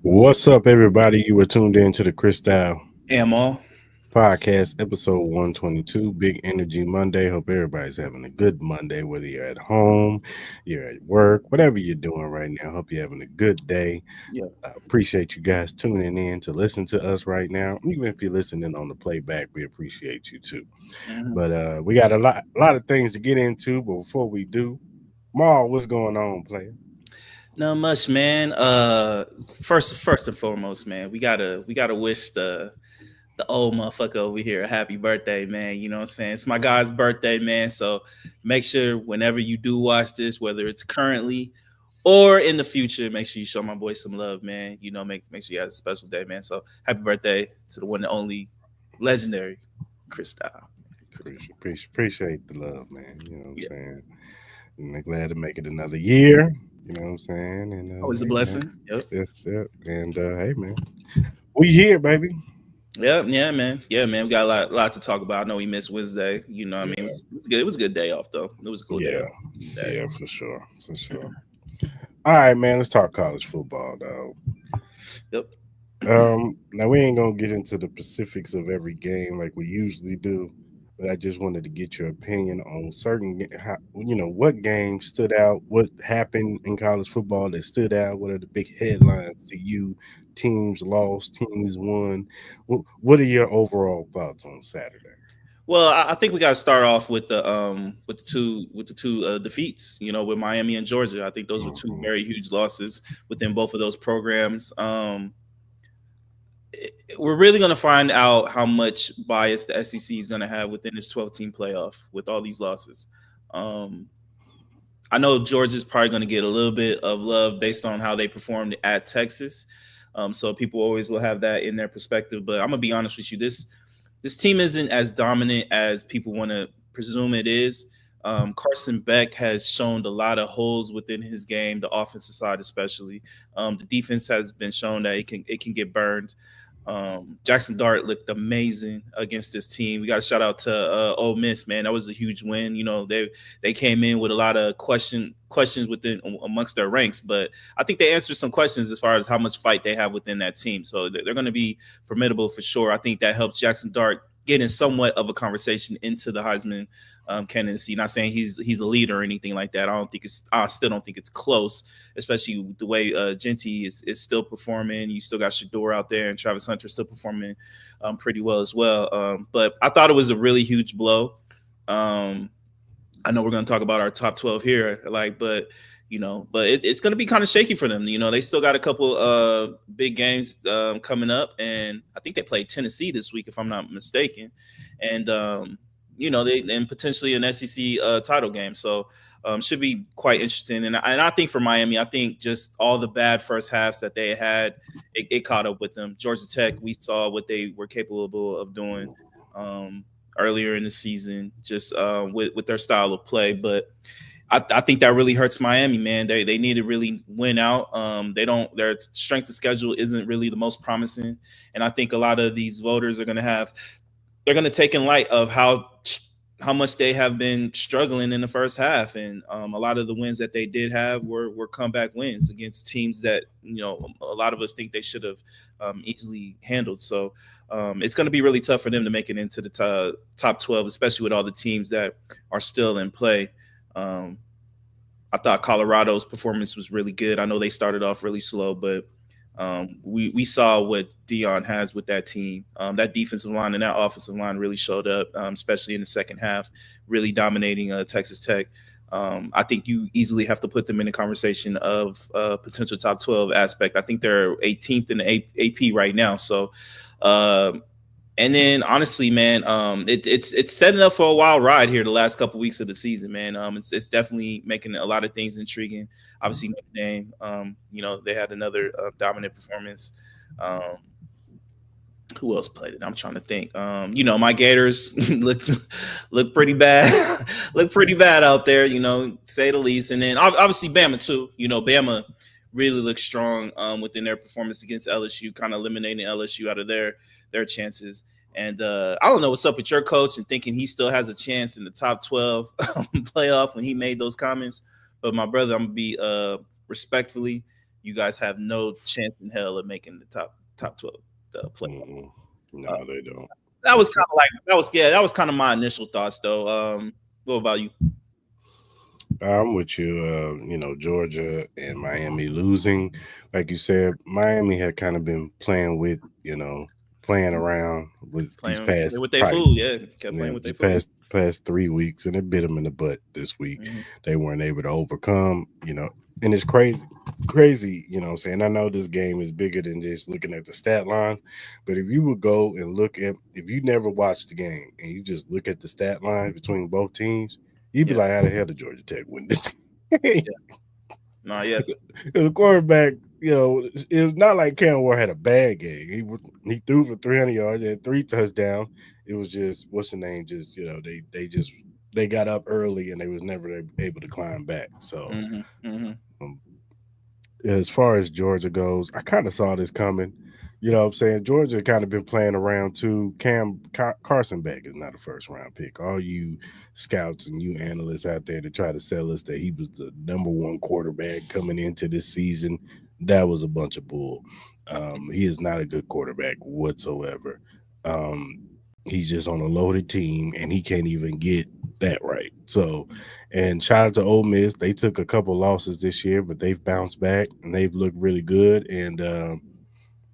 What's up, everybody? You were tuned in to the Cris and Mal. Podcast, episode 122, Big Energy Monday. Hope everybody's having a good Monday, whether you're at home, you're at work, whatever you're doing right now. Hope you're having a good day. Yeah. I appreciate you guys tuning in to listen to us right now. Even if you're listening on the playback, we appreciate you too. Mhm. But we got a lot of things to get into. But before we do, Maul, what's going on, player? Not much, man. First and foremost, man, we gotta wish the old motherfucker over here a happy birthday, man. You know what I'm saying? It's my guy's birthday, man. So make sure whenever you do watch this, whether it's currently or in the future, make sure you show my boy some love, man. You know, make sure you have a special day, man. So happy birthday to the one and only legendary Chris Style. Chris Style. Appreciate the love, man. You know what I'm Yeah. saying? And I'm glad to make it another year. You know what I'm saying? And Always a hey, man, blessing. Yep. that's it. And hey, man, we here, baby. Yeah, man. Yeah, man. We got a lot to talk about. I know we missed Wednesday. You know what I mean? Yeah, It was good. It was a good day off, though. It was a cool day yeah, off. Day. yeah, for sure, for sure. All right, man. Let's talk college football, though. Yep. Now we ain't gonna get into the specifics of every game like we usually do, but I just wanted to get your opinion on what game stood out, what happened in college football that stood out, what are the big headlines to you? Teams lost, teams won. What are your overall thoughts on Saturday? Well, I think we got to start off with the two defeats. You know, with Miami and Georgia. I think those were two Mhm. very huge losses within both of those programs. We're really going to find out how much bias the SEC is going to have within this 12-team playoff with all these losses. Um, I know Georgia's probably going to get a little bit of love based on how they performed at Texas. So people always will have that in their perspective. But I'm gonna be honest with you, this team isn't as dominant as people want to presume it is. Carson Beck has shown a lot of holes within his game, the offensive side especially. The defense has been shown that it can get burned. Jackson Dart looked amazing against this team. We got to shout out to Ole Miss, man. That was a huge win. You know, they came in with a lot of questions within amongst their ranks, but I think they answered some questions as far as how much fight they have within that team. So they're going to be formidable for sure. I think that helps Jackson Dart get in somewhat of a conversation into the Heisman candidacy. Not saying he's a leader or anything like that. I still don't think it's close, especially the way Genty is still performing. You still got Shador out there, and Travis Hunter still performing pretty well as well. But I thought it was a really huge blow. Um, I know we're going to talk about our top 12 here, but it's going to be kind of shaky for them. You know, they still got a couple big games coming up, and I think they play Tennessee this week, if I'm not mistaken, and they and potentially an SEC title game. So should be quite interesting. And I think for Miami, I think just all the bad first halves that they had, it caught up with them. Georgia Tech, we saw what they were capable of doing. Earlier in the season, just with their style of play. But I think that really hurts Miami, man. They need to really win out. Their strength of schedule isn't really the most promising, and I think a lot of these voters are going to they're going to take in light of how much they have been struggling in the first half, and a lot of the wins that they did have were comeback wins against teams that a lot of us think they should have easily handled. So it's going to be really tough for them to make it into the top 12, especially with all the teams that are still in play. I thought Colorado's performance was really good. I know they started off really slow, but we saw what Dion has with that team. That defensive line and that offensive line really showed up, especially in the second half, really dominating Texas Tech. I think you easily have to put them in a conversation of potential top 12 aspect. I think they're 18th in the AP right now. So, and then honestly, man, it's setting up for a wild ride here the last couple weeks of the season, man. It's definitely making a lot of things intriguing. Obviously, Notre Dame, they had another dominant performance. Who else played it? I'm trying to think. My Gators look pretty bad, look pretty bad out there. Say the least. And then obviously Bama too. Bama really looked strong within their performance against LSU, kind of eliminating LSU out of their chances. And I don't know what's up with your coach and thinking he still has a chance in the top 12 playoff when he made those comments. But my brother, I'm gonna be respectfully. you guys have no chance in hell of making the top 12 play. Mm-mm. Uh, No, they don't. that was It's kind of like that was kind of my initial thoughts though. What about you? I'm with you. Georgia and Miami losing, like you said, Miami had kind of been playing with, playing around with these Playing past with their probably, food, yeah, kept playing with the their food. past 3 weeks, and it bit them in the butt this week. Hmm. They weren't able to overcome, and it's crazy, crazy. What I'm saying, I know this game is bigger than just looking at the stat lines, but if you would go and look at, if you never watched the game and you just look at the stat lines between both teams, you'd be Yeah, like, how the hell did Georgia Tech win this? yeah, no, yeah, The quarterback, it was not like Cam Ward had a bad game. He threw for 300 yards, had 3 touchdowns. It was just what's the name? Just they got up early and they was never able to climb back. So hmm hmm um, as far as Georgia goes, I kind of saw this coming. What I'm saying? Georgia kind of been playing around too. Carson Beck is not a first round pick. All you scouts and you analysts out there to try to sell us that he was the number 1 quarterback coming into this season, that was a bunch of bull. He is not a good quarterback whatsoever. Um, he's just on a loaded team and he can't even get that right. So, and shout out to Ole Miss. They took a couple losses this year, but they've bounced back and they've looked really good. And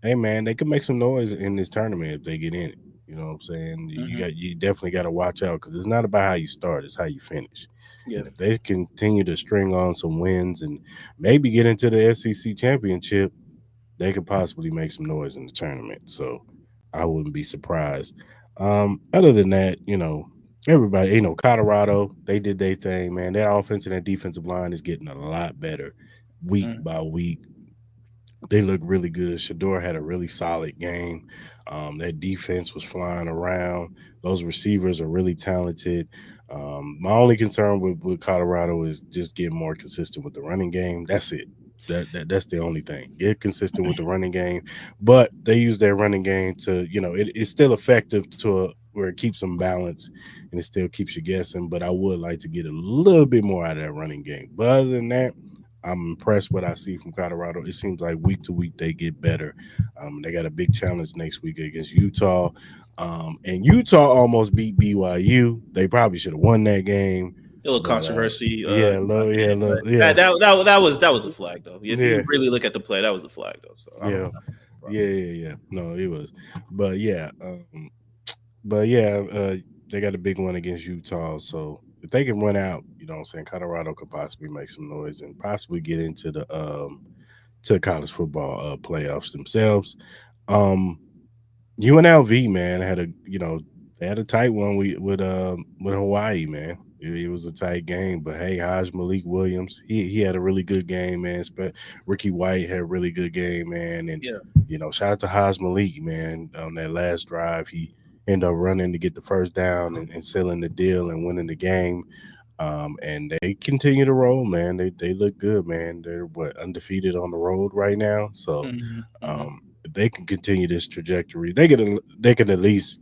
hey, man, they could make some noise in this tournament if they get in it. You know what I'm saying? hmm You definitely got to watch out because it's not about how you start; it's how you finish. yeah, And if they continue to string on some wins and maybe get into the SEC championship, they could possibly make some noise in the tournament. So I wouldn't be surprised. Other than that, everybody, Colorado, they did their thing, man. Their offensive and defensive line is getting a lot better week hmm by week. They look really good. Shador had a really solid game. Their defense was flying around. Those receivers are really talented. My only concern with Colorado is just getting more consistent with the running game. That's it. That's the only thing. Get consistent with the running game, but they use their running game to, it's still effective where it keeps them balanced and it still keeps you guessing. But I would like to get a little bit more out of that running game. But other than that, I'm impressed what I see from Colorado. It seems like week to week they get better. They got a big challenge next week against Utah, and Utah almost beat BYU. They probably should have won that game, a little but controversy, yeah, in my yeah, opinion, but yeah, that was a flag though. If you yeah, really look at the play, that was a flag though. So I don't yeah, have a problem yeah, with yeah, yeah. No, it was, but yeah, but yeah, they got a big one against Utah. So if they can run out, what I'm saying, Colorado could possibly make some noise and possibly get into the to college football playoffs themselves. Um, UNLV, man, had a they had a tight one with Hawaii, man. It was a tight game, but hey, Haj Malik Williams, he had a really good game, man. Ricky White had a really good game, man, and it. shout out to Haj Malik, man. On that last drive, he ended up running to get the first down and sealing the deal and winning the game. And they continue to roll, man. They look good, man. They're what, undefeated on the road right now. So Yeah. Hmm. if they can continue this trajectory, they could at least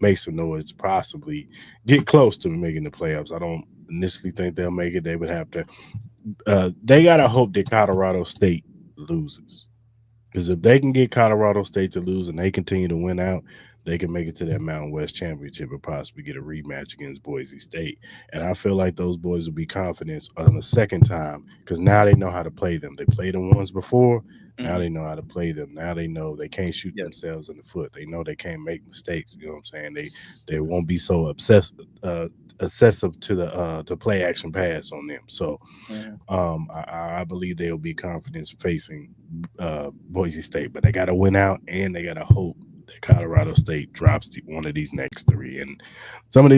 make some noise, to possibly get close to making the playoffs. I don't initially think they'll make it. They would have to. They gotta hope that Colorado State loses. Because if they can get Colorado State to lose and they continue to win out, they can make it to that Mountain West championship and possibly get a rematch against Boise State. And I feel like those boys will be confident on the second time because now they know how to play them. They played them once before. Now Hmm. they know how to play them. Now they know they can't shoot Yeah. themselves in the foot. They know they can't make mistakes. You know what I'm saying? They won't be so obsessive to the play action pass on them. So Hmm. I believe they'll be confident facing Boise State, but they got to win out and they got to hope that Colorado State drops one of these next three. And some of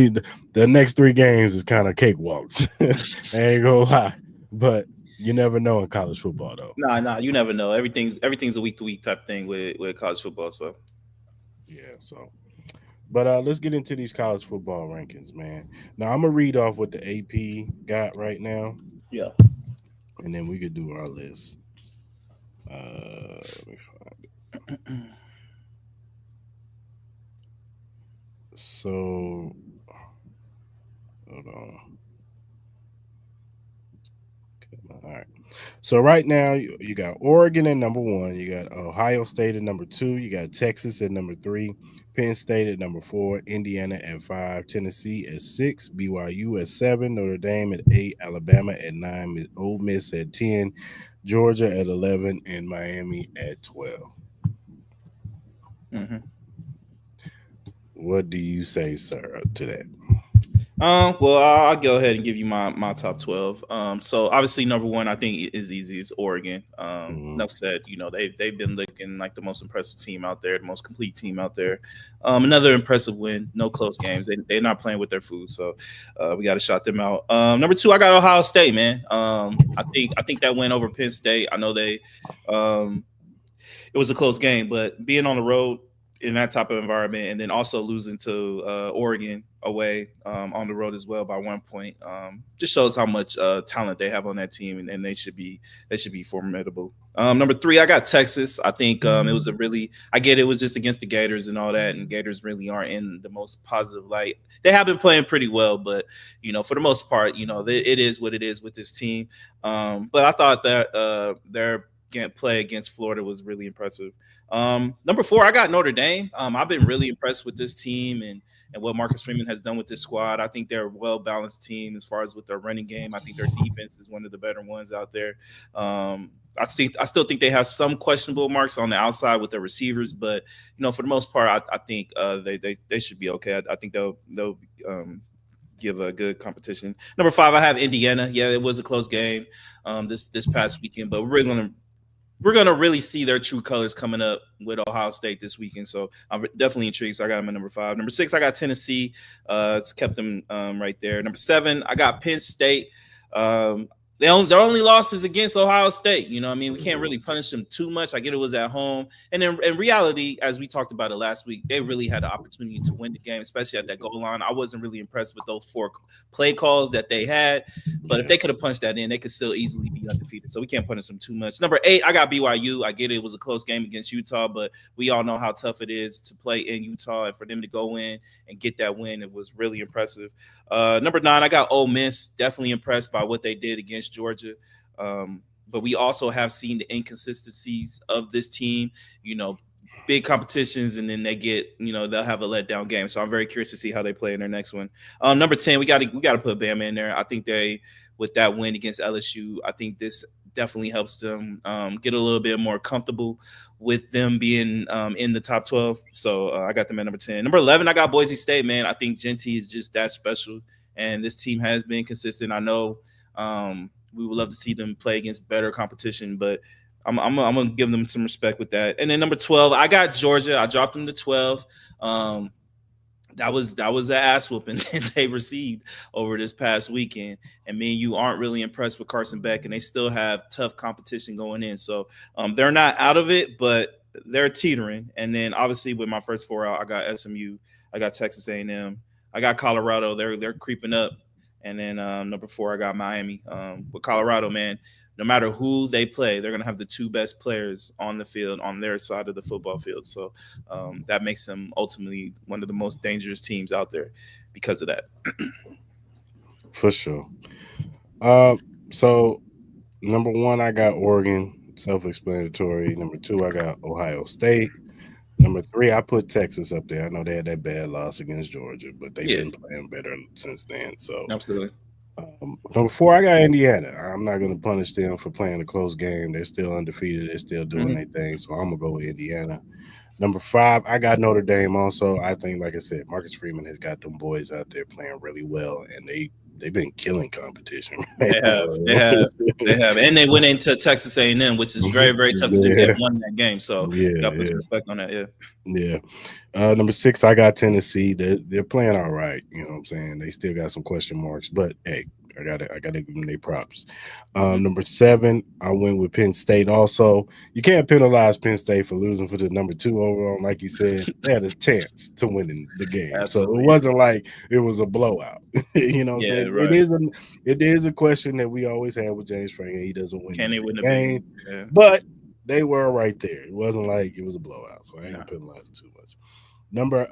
the next three games is kind of cakewalks. I ain't gonna lie, but you never know in college football though. Nah. You never know. Everything's a week to week type thing with college football. So Yeah, so. But let's get into these college football rankings, man. Now I'm gonna read off what the AP got right now, yeah. and then we could do our list. Let me find. So hold on. Come on. All right. So right now you got Oregon at number one, you got Ohio State at number two, you got Texas at number three, Penn State at number four, Indiana at five, Tennessee at six, BYU at seven, Notre Dame at eight, Alabama at nine, Ole Miss at 10, Georgia at 11, and Miami at 12. Mm-hmm. What do you say, sir, to that? Well, I'll go ahead and give you my top 12. So obviously number one, I think is easy. Is Oregon. Mhm. Enough said. You know they've been looking like the most impressive team out there, the most complete team out there. Another impressive win. No close games. They're not playing with their food, so we got to shout them out. Number two, I got Ohio State, man. I think that win over Penn State. I know they um, it was a close game, but being on the road in that type of environment, and then also losing to Oregon away on the road as well by 1 point, just shows how much talent they have on that team, and they should be formidable. Number three, I got Texas. I think it was a really I get it was just against the Gators and all that, and Gators really aren't in the most positive light. They have been playing pretty well, but for the most part, it is what it is with this team. But I thought that their play against Florida was really impressive. Number four, I got Notre Dame. I've been really impressed with this team and what Marcus Freeman has done with this squad. I think they're a well balanced team as far as with their running game. I think their defense is one of the better ones out there. I still think they have some questionable marks on the outside with their receivers, but for the most part, I think they should be okay. I think they'll give a good competition. Number five, I have Indiana. Yeah, it was a close game this past weekend, but we're gonna really see their true colors coming up with Ohio State this weekend. So I'm definitely intrigued. So I got them at number five. Number six, I got Tennessee. It's kept them right there. Number seven, I got Penn State. Their only loss is against Ohio State. I mean, we can't really punish them too much. I get it was at home. And then in reality, as we talked about it last week, they really had the opportunity to win the game, especially at that goal line. I wasn't really impressed with those four play calls that they had. But if they could have punched that in, they could still easily be undefeated. So we can't punish them too much. Number eight, I got BYU. I get it. It was a close game against Utah, but we all know how tough it is to play in Utah. And for them to go in and get that win, it was really impressive. Number nine, I got Ole Miss. Definitely impressed by what they did against Georgia. But we also have seen the inconsistencies of this team, big competitions, and then they get, they'll have a letdown game. So I'm very curious to see how they play in their next one. Number 10, we got to put Bama in there. I think with that win against LSU, I think this definitely helps them get a little bit more comfortable with them being in the top 12. So I got them at number 10. Number 11, I got Boise State, man. I think Genty is just that special, and this team has been consistent. I know we would love to see them play against better competition, but I'm gonna give them some respect with that. And then number 12, I got Georgia. I dropped them to 12. That was the ass whooping that they received over this past weekend. And me and you aren't really impressed with Carson Beck, and they still have tough competition going in. So they're not out of it, but they're teetering. And then obviously with my first four out, I got SMU, I got Texas A&M, I got Colorado. They're creeping up. And then number four, I got Miami. With Colorado, man, no matter who they play, they're going to have the two best players on the field on their side of the football field. So that makes them ultimately one of the most dangerous teams out there because of that. For sure. Uh, so number one, I got Oregon, self-explanatory. Number two, I got Ohio State. Number three, I put Texas up there. I know they had that bad loss against Georgia, but they've Yeah, been playing better since then. So absolutely. number four, I got Indiana. I'm not going to punish them for playing a close game. They're still undefeated. They're still doing Mm-hmm. their thing. So I'm going to go with Indiana. Number five, I got Notre Dame also. I think, like I said, Marcus Freeman has got them boys out there playing really well, and they've been killing competition right They now. have, they have, and they went into Texas A&M, which is very, very tough to do. They Yeah, won that game, so yeah, got to put some yeah, respect on that. Yeah. yeah. Number six, I got Tennessee. They're playing all right. You know what I'm saying? They still got some question marks, but hey, I gotta give them their props. Mm-hmm. Number seven, I went with Penn State. Also, you can't penalize Penn State for losing for the number two overall. Like you said, they had a chance to win the game, so it Absolutely. wasn't like it was a blowout. You know what I'm Yeah. saying? Right. It is a question that we always have with James Franklin. He doesn't win Can this they big win the big game, game? Yeah. but they were right there. It wasn't like it was a blowout, so I ain't No. gonna penalize them too much. Number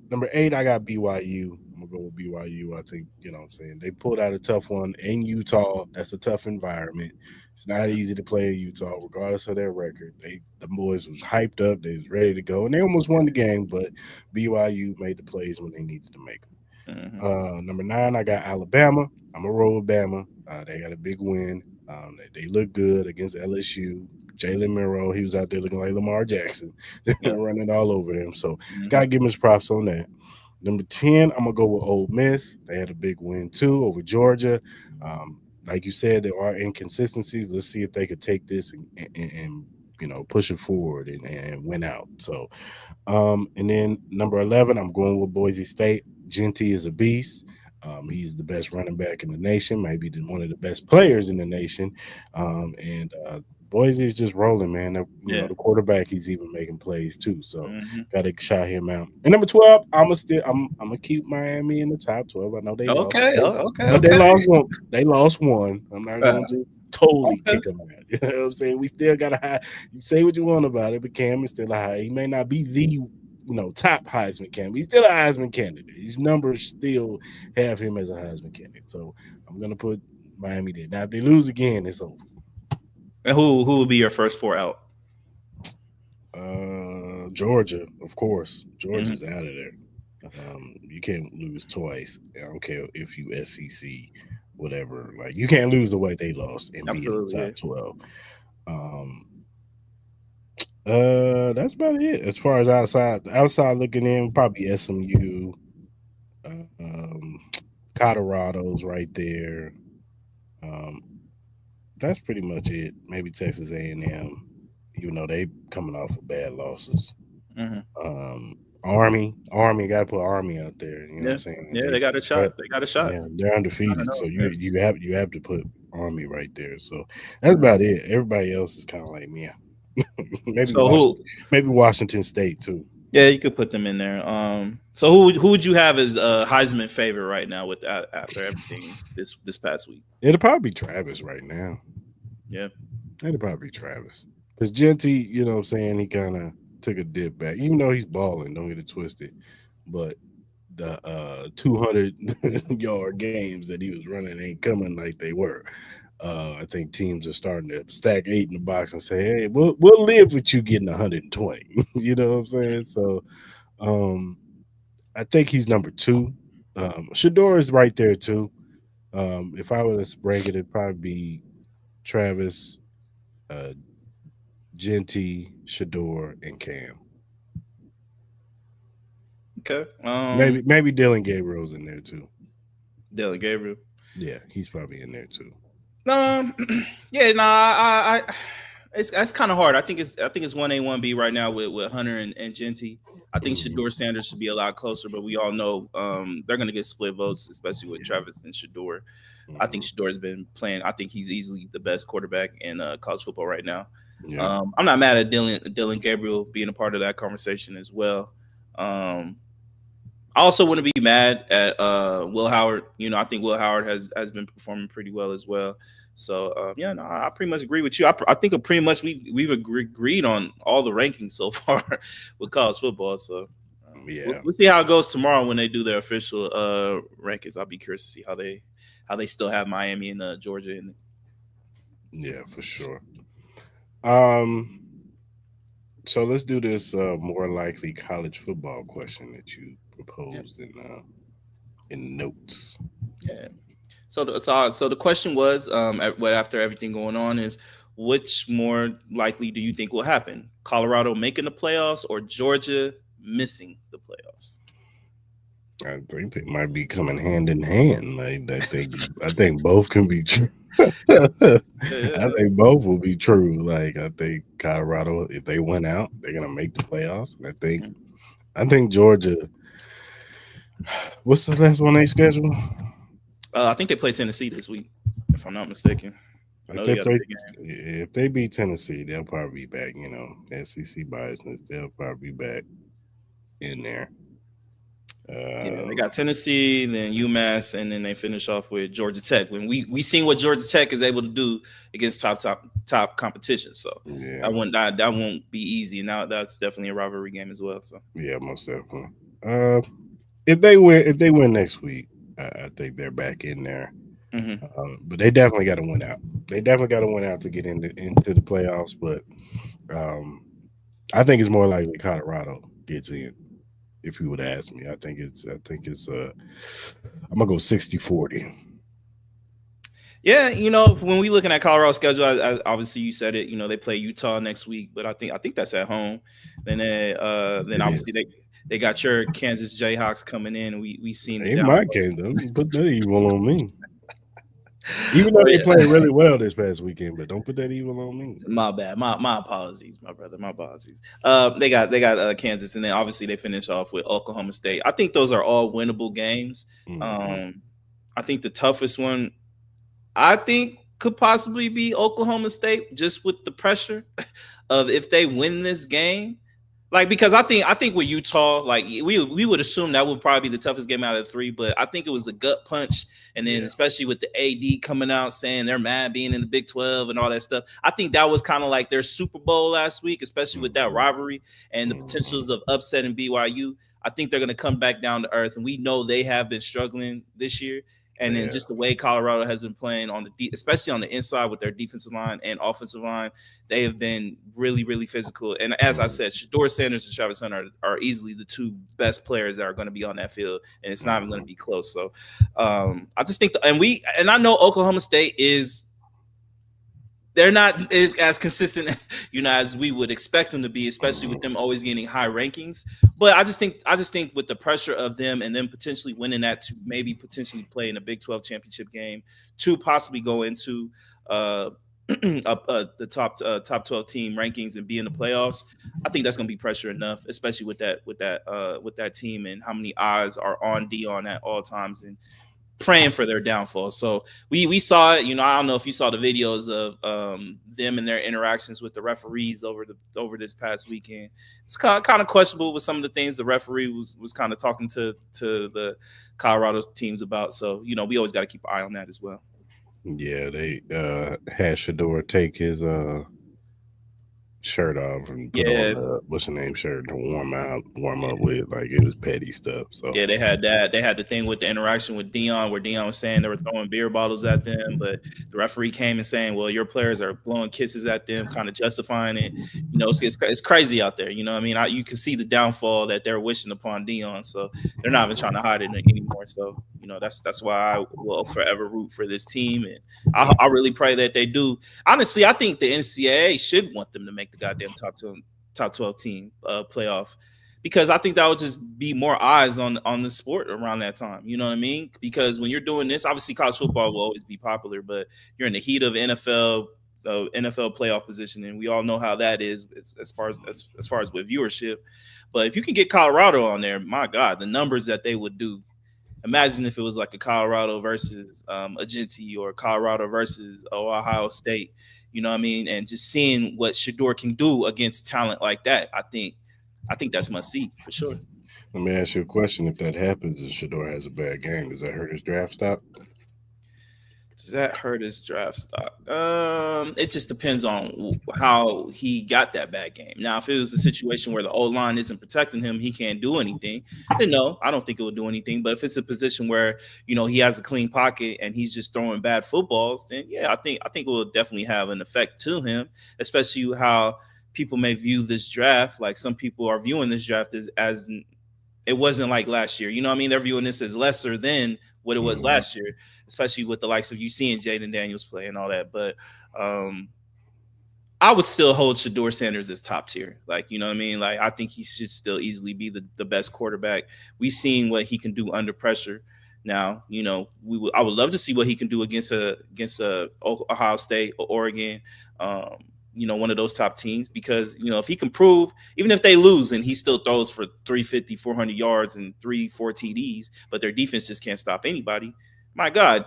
number 8, I got BYU. I'm gonna go with BYU. I think, you know what I'm saying, they pulled out a tough one in Utah. That's a tough environment. It's not easy to play in Utah, regardless of their record. The boys was hyped up, they was ready to go, and they almost won the game, but BYU made the plays when they needed to make them. Mm-hmm. Number 9, I got Alabama. I'm a roll with Bama. They got a big win. They look good against LSU. Jalen Monroe, he was out there looking like Lamar Jackson, Yep. running all over them. So Mm-hmm. gotta give him his props on that. Number 10, I'm gonna go with Ole Miss. They had a big win too over Georgia. Like you said, there are inconsistencies. Let's see if they could take this and push it forward and win out. So and then number 11, I'm going with Boise State. Genty is a beast. He's the best running back in the nation, maybe one of the best players in the nation. And Boise is just rolling, man. Yeah. The quarterback, he's even making plays too. So Mm-hmm. got to shout him out. And number 12, I'm gonna keep Miami in the top 12. I know they lost. Okay. Okay. But they Okay. lost one. They lost one. I'm not Uh, gonna just totally okay. kick them out. You know what I'm saying? We still got a high. You say what you want about it, but Cam is still a high. He may not be the top Heisman candidate. He's still a Heisman candidate. His numbers still have him as a Heisman candidate. So I'm gonna put Miami there. Now if they lose again, it's over. And who will be your first four out? Georgia, of course. Mm-hmm. Georgia's out of there. You can't lose twice. I don't care if you SEC, whatever. Like you can't lose the way they lost and be in the Absolutely. Yeah. top 12. Um, that's about it. As far as outside looking in, probably SMU, um, Colorado's right there. Um, that's pretty much it. Maybe Texas A&M, even though they coming off of bad losses. Mm-hmm. Army got to put Army out there. You know what Yeah. I'm saying? Yeah. They got a shot. They got a shot. Yeah, they're I don't undefeated. know. So Yeah. you have to put Army right there. So that's about it. Everybody else is kind of like me. maybe So who? Washington, maybe Washington State too. Yeah, you could put them in there. So who would you have as Heisman favorite right now with after everything this past week? It'll probably be Travis right now. Yeah. It'll probably be Travis because Genty, you know what I'm saying, he kind of took a dip back, even though he's balling. Don't get it twisted, but the 200 yard games that he was running ain't coming like they were. I think teams are starting to stack 8 in the box and say, "Hey, we'll live with you getting 120." You know what I'm saying? So, um, I think he's number 2. Shador is right there too. If I were to rank it, it'd probably be Travis, uh, Genty, Shador, and Cam. Okay. Maybe Dylan Gabriel's in there too. Dylan Gabriel. Yeah, he's probably in there too. Um, yeah, nah, it's kind of hard. I think it's 1A 1B right now with Hunter and Genty. I think Mhm, Shador Sanders should be a lot closer, but we all know they're gonna get split votes, especially with Travis and Shador. I think mhm. Shador's been playing. I think he's easily the best quarterback in college football right now. Yeah, I'm not mad at Dylan Gabriel being a part of that conversation as well. Um, I also wouldn't be mad at Will Howard. I think Will Howard has been performing pretty well as well. So yeah, no, I pretty much agree with you. I think pretty much we've agreed on all the rankings so far with college football. So we'll, yeah, we'll see how it goes tomorrow when they do their official rankings. I'll be curious to see how they still have Miami and Georgia in. yeah, for sure. Um, so let's do this more likely college football question that you Yeah, proposed in notes. yeah. So the question was, after everything going on is, which more likely do you think will happen? Colorado making the playoffs or Georgia missing the playoffs? I think they might be coming hand in hand. Like I think both can be true. Yeah, I yeah, think both will be true. Like I think Colorado, if they win out, they're gonna make the playoffs. And I think Georgia. What's the last one they schedule? I think they play Tennessee this week, if I'm not mistaken. I If know they they got a play, big game. if they beat Tennessee, they'll probably be back. SEC biasness, they'll probably be back in there. Yeah, they Um, got Tennessee, then UMass, and then they finish off with Georgia Tech. When we seen what Georgia Tech is able to do against top competition, so yeah, that won't be easy. Now that's definitely a rivalry game as well. So yeah, most definitely. Uh, if they win next week, I think they're back in there. hmm But they definitely got to win out. They definitely got to win out to get into the playoffs. But um, I think it's more likely Colorado gets in. If you would ask me, I think it's I'm gonna go 60-40. yeah, when we looking at Colorado's schedule, obviously you said it. They play Utah next week, but I think that's at home. Then It is. obviously they got your Kansas Jayhawks coming in. We seen the In my downfall. case, though, put that evil on me. Even though Oh they yeah. played really well this past weekend, but don't put that evil on me. My bad. My apologies, my brother. My apologies. They got Kansas, and then obviously they finish off with Oklahoma State. I think those are all winnable games. Hmm. Um, I think the toughest one I think could possibly be Oklahoma State, just with the pressure of if they win this game. Like, because I think with Utah, like we would assume that would probably be the toughest game out of the three, but I think it was a gut punch, and then Yeah. especially with the AD coming out saying they're mad being in the Big 12 and all that stuff. I think that was kind of like their Super Bowl last week, especially with that Hmm. rivalry and the Hmm. potentials of upsetting BYU. I think they're going to come back down to earth, and we know they have been struggling this year. And then Yeah. just the way Colorado has been playing especially on the inside with their defensive line and offensive line, they have been really, really physical. And as I said, Shador Sanders and Travis Hunter are easily the two best players that are going to be on that field, and it's not even going to Hmm. be close. So I just think, and I know Oklahoma State is they're not as consistent, as we would expect them to be, especially with them always getting high rankings. But I just think with the pressure of them and then potentially winning that to maybe potentially play in a Big 12 championship game to possibly go into the top 12 team rankings and be in the playoffs. I think that's going to be pressure enough, especially with that team and how many eyes are on Dion at all times and praying for their downfall. So we saw it. I don't know if you saw the videos of them and their interactions with the referees over this past weekend. It's kind of questionable with some of the things the referee was kind of talking to the Colorado teams about. So we always got to keep an eye on that as well. Yeah, they had Shador take his shirt off and put on Yeah, the what's the name shirt to warm up with. Like it was petty stuff. So Yeah, they had that. They had the thing with the interaction with Dion, where Dion was saying they were throwing beer bottles at them, but the referee came and saying, "Well, your players are blowing kisses at them," kind of justifying it. It's crazy out there. What I mean, you can see the downfall that they're wishing upon Dion, so they're not even trying to hide it anymore. So that's why I will forever root for this team, and I really pray that they do. Honestly, I think the NCAA should want them to make the goddamn top 12 team playoff, because I think that would just be more eyes on the sport around that time. You know what I mean? Because when you're doing this, obviously college football will always be popular, but you're in the heat of NFL playoff position, and we all know how that is as far as with viewership. But if you can get Colorado on there, my God, the numbers that they would do. Imagine if it was like a Colorado versus a Agenti, or Colorado versus Ohio State. You know what I mean? And just seeing what Shador can do against talent like that, I think that's must see for sure. let me ask you a question: if that happens and Shador has a bad game, does that hurt his draft stock? Does that hurt his draft stock? It just depends on how he got that bad game. Now, if it was a situation where the old line isn't protecting him, he can't do anything. Then no, I don't think it would do anything. But if it's a position where he has a clean pocket and he's just throwing bad footballs, then yeah, I think it will definitely have an effect to him, especially how people may view this draft. Like some people are viewing this draft as it wasn't like last year. You know what I mean? They're viewing this as lesser than what it was Hmm. last year, especially with the likes of you seeing Jaden Daniels play and all that. But um, I would still hold Shador Sanders as top tier. Like, you know what I mean? Like, I think he should still easily be the best quarterback. We've seen what he can do under pressure. Now, I would love to see what he can do against a Ohio State or Oregon. Um, one of those top teams, because if he can prove, even if they lose and he still throws for 350, 400 yards and 3-4 TDs, but their defense just can't stop anybody. My God,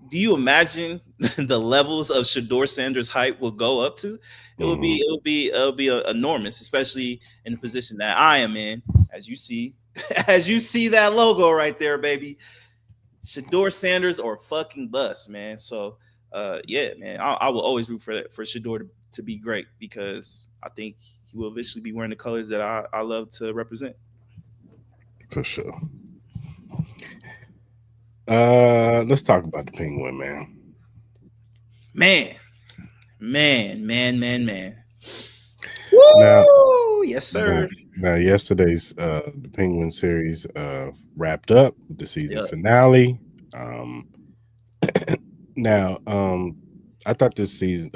do you imagine the levels of Shador Sanders' hype will go up to? Hmm. It'll be enormous, especially in the position that I am in. As you see, as you see that logo right there, baby. Shador Sanders or fucking bust, man. So, yeah, man, I will always root for Shador to be great because I think he will eventually be wearing the colors that I love to represent. For sure. Let's talk about the Penguin, man. Man, man. Now, Woo! Yes, now, sir. now, yesterday's the Penguin series wrapped up with the season Yep. finale. Um, now, I thought this series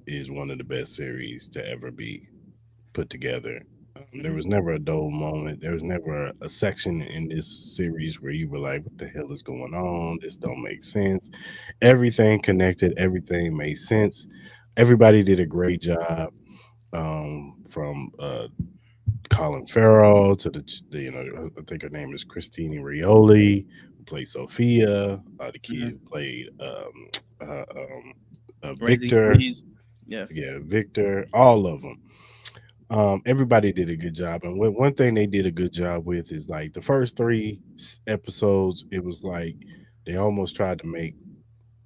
is one of the best series to ever be put together. There Hmm. was never a dull moment. There was never a section in this series where you were like, "What the hell is going on? This don't make sense." Everything connected. Everything made sense. Everybody did a great job. From Colin Farrell to the I think her name is Christine Rioli, who played Sophia. The kid Hmm. who played Raising Victor. Breeze. Yeah. Yeah, Victor. All of them. Everybody did a good job, and one thing they did a good job with is like the first three episodes. It was like they almost tried to make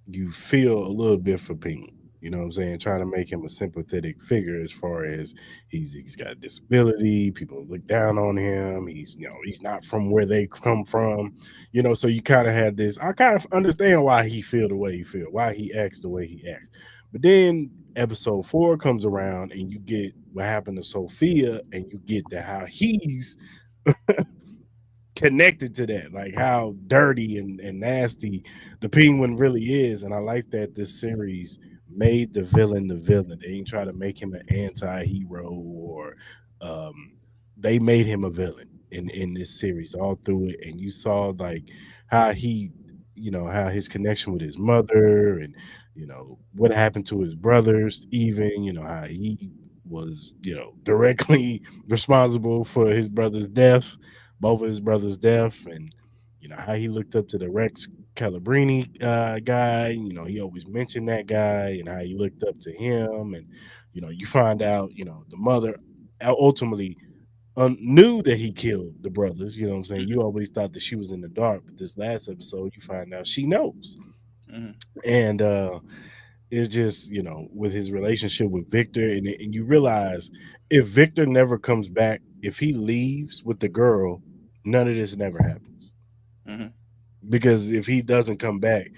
you feel a little bit for Penguin. You know what I'm saying? Trying to make him a sympathetic figure as far as he's got a disability. People look down on him. He's not from where they come from. So you kind of had this. I kind of understand why he feel the way he feel, why he acts the way he acts. But then episode 4 comes around and you get what happened to Sophia, and you get to how he's connected to that, like how dirty and nasty the Penguin really is. And I like that this series made the villain the villain. They didn't try to make him an anti-hero, or um, they made him a villain in this series all through it. And you saw like how how his connection with his mother, and what happened to his brothers, even how he was directly responsible for his brother's death, both of his brothers' death, and how he looked up to the Rex Calabrini guy. He always mentioned that guy, and how he looked up to him. And you find out the mother ultimately knew that he killed the brothers. You know what I'm saying? Hmm. You always thought that she was in the dark, but this last episode, you find out she knows. Hmm. And it's just with his relationship with Victor, and you realize if Victor never comes back, if he leaves with the girl, none of this never happens. Hmm. Because if he doesn't come back,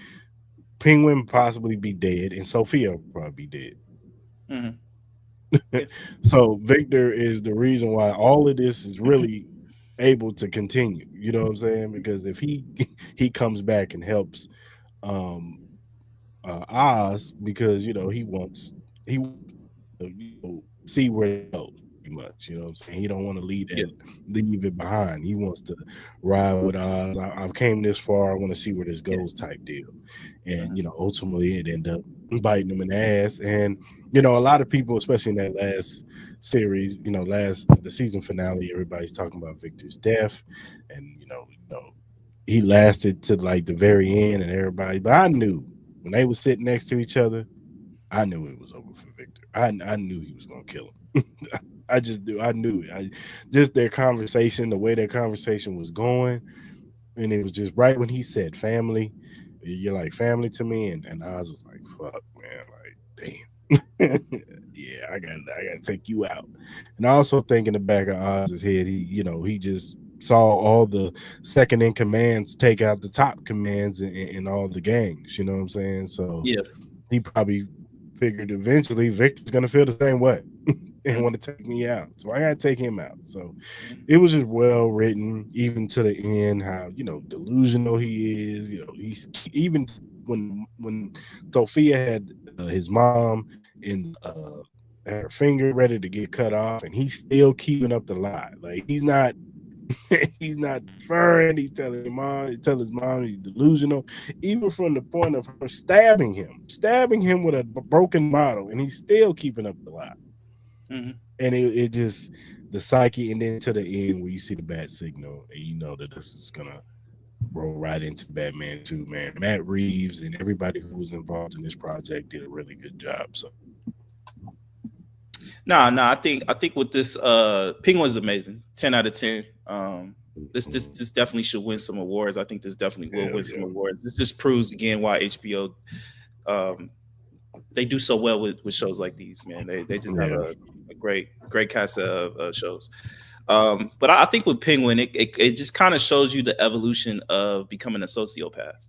Penguin possibly be dead, and Sophia will probably be Hmm. dead. Yeah. So Victor is the reason why all of this is really able to continue. You know what I'm saying? Because if he he comes back and helps um Oz, because he wants to see where it goes pretty much. You know what I'm saying? He don't want to Yeah. leave it behind. He wants to ride with Oz. I've came this far. I want to see where this Yeah. goes type deal. And Hmm. ultimately it ended up biting him in the ass. And a lot of people, especially in that last series, last the season finale, everybody's talking about Victor's death. And he lasted to like the very end, and everybody, but I knew when they were sitting next to each other, I knew it was over for Victor. I knew he was gonna kill him. I just knew. I knew it. Just their conversation, the way their conversation was going, and it was just right when he said family. You're like family to me, and Oz was like, "Fuck, man, like damn, yeah, I gotta take you out." And I also think in the back of Oz's head, he just saw all the second in commands take out the top commands in all the gangs. You know what I'm saying? So Yeah. he probably figured eventually Victor's gonna feel the same way and want to take me out. So I gotta take him out. So it was just well written, even to the end, how delusional he is. He's even when Sophia had his mom in had her finger ready to get cut off, and he's still keeping up the lie. Like he's not he's not deferring. He's telling his mom he's delusional, even from the point of her stabbing him with a broken bottle, and he's still keeping up the lie. Hmm. And it just the psyche, and then to the end where you see the bat signal, and you know that this is gonna roll right into Batman 2, man. Matt Reeves and everybody who was involved in this project did a really good job. So, Nah. I think with this Penguin's amazing. 10 out of 10. This definitely should win some awards. I think this definitely will hell win some yeah. awards. This just proves again why HBO um they do so well with shows like these, man. They just have Yeah. a great cast of shows. But I think with Penguin, it just kind of shows you the evolution of becoming a sociopath.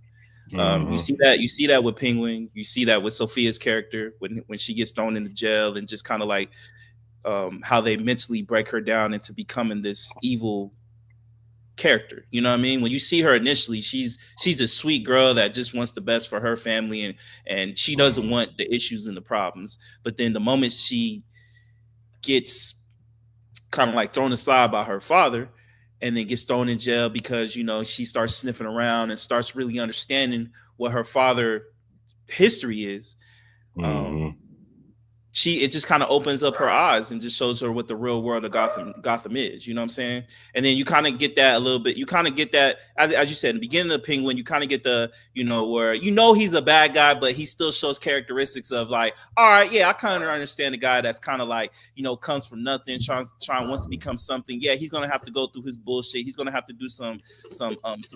You Hmm. see that with Penguin. You see that with Sophia's character when she gets thrown into jail and just kind of like how they mentally break her down into becoming this evil character. You know what I mean? When you see her initially, she's a sweet girl that just wants the best for her family and she doesn't Hmm. want the issues and the problems. But then the moment she gets kind of like thrown aside by her father and then gets thrown in jail because she starts sniffing around and starts really understanding what her father history is. um Hmm. it just kind of opens up her eyes and just shows her what the real world of Gotham is. You know what I'm saying? And then you kind of get that a little bit. You kind of get that, as you said in the beginning of Penguin. You kind of get the where he's a bad guy, but he still shows characteristics of like, all right, yeah, I kind of understand the guy that's kind of like comes from nothing, trying wants to become something. Yeah, he's gonna have to go through his bullshit. He's gonna have to do some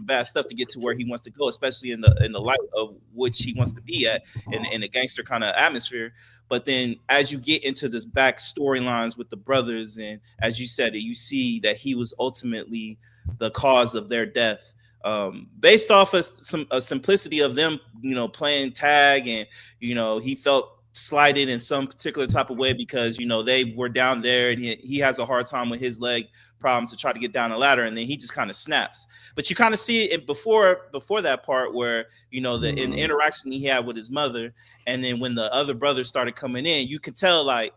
bad stuff to get to where he wants to go, especially in the light of which he wants to be at in a gangster kind of atmosphere. But then as you get into this back storylines with the brothers, and as you said, you see that he was ultimately the cause of their death, based off of some simplicity of them, playing tag, and he felt slighted in some particular type of way because they were down there, and he has a hard time with his leg problems to try to get down the ladder, and then he just kind of snaps. But you kind of see it before that part where the interaction he had with his mother, and then when the other brothers started coming in, you could tell like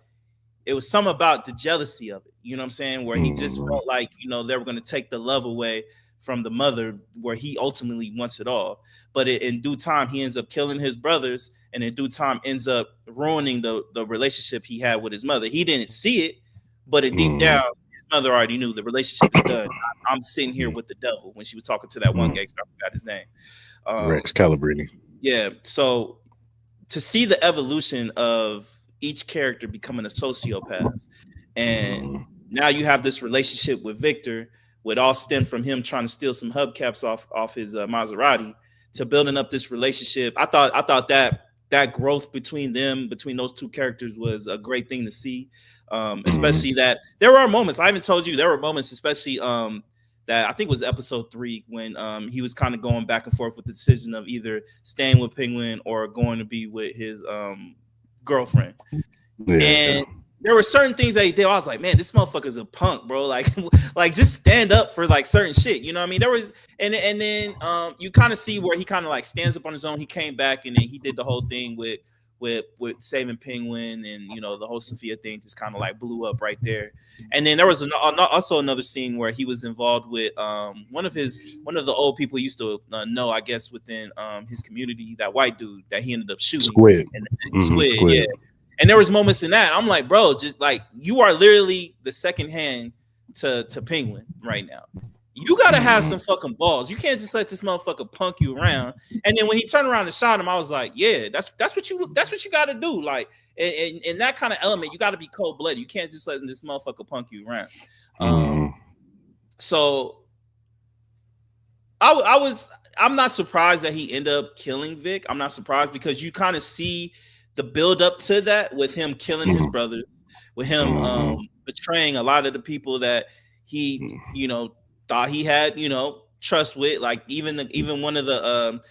it was some about the jealousy of it. You know what I'm saying? Where he just Hmm. felt like they were going to take the love away from the mother, where he ultimately wants it all. But in due time, he ends up killing his brothers, and in due time ends up ruining the relationship he had with his mother. He didn't see it, but it deep Hmm. down, his mother already knew the relationship is done. I'm sitting here with the devil, when she was talking to that one Hmm. gangster. I forgot his name. Um, Rex Calabrini. yeah. So to see the evolution of each character becoming a sociopath, and Hmm. now you have this relationship with Victor, with all stemmed from him trying to steal some hubcaps off his Maserati, to building up this relationship. I thought that growth between those two characters was a great thing to see. Hmm. Especially that there are moments, I haven't told you, there were moments, especially that I think was episode 3, when he was kind of going back and forth with the decision of either staying with Penguin or going to be with his girlfriend. Yeah. And there were certain things that he did. I was like, man, this motherfucker's a punk, bro. Like, like just stand up for like certain shit. You know what I mean? There was, and then you kind of see where he kind of like stands up on his own. He came back and then he did the whole thing with saving Penguin, and the whole Sophia thing just kind of like blew up right there. And then there was also another scene where he was involved with one of the old people he used to know, I guess, within his community, that white dude that he ended up shooting, Squid. and Squid, yeah. Squid. And there was moments in that I'm like, bro, just like you are literally the second hand to Penguin right now. You gotta have Hmm. some fucking balls. You can't just let this motherfucker punk you around. And then when he turned around and shot him, I was like, yeah, that's what you gotta do. Like in that kind of element, you gotta be cold blooded. You can't just let this motherfucker punk you around. Hmm. Um, so I was I'm not surprised that he ended up killing Vic. I'm not surprised because you kind of see the build up to that with him killing his Hmm. brothers, with him Hmm. betraying a lot of the people that he thought he had trust with. Like even one of the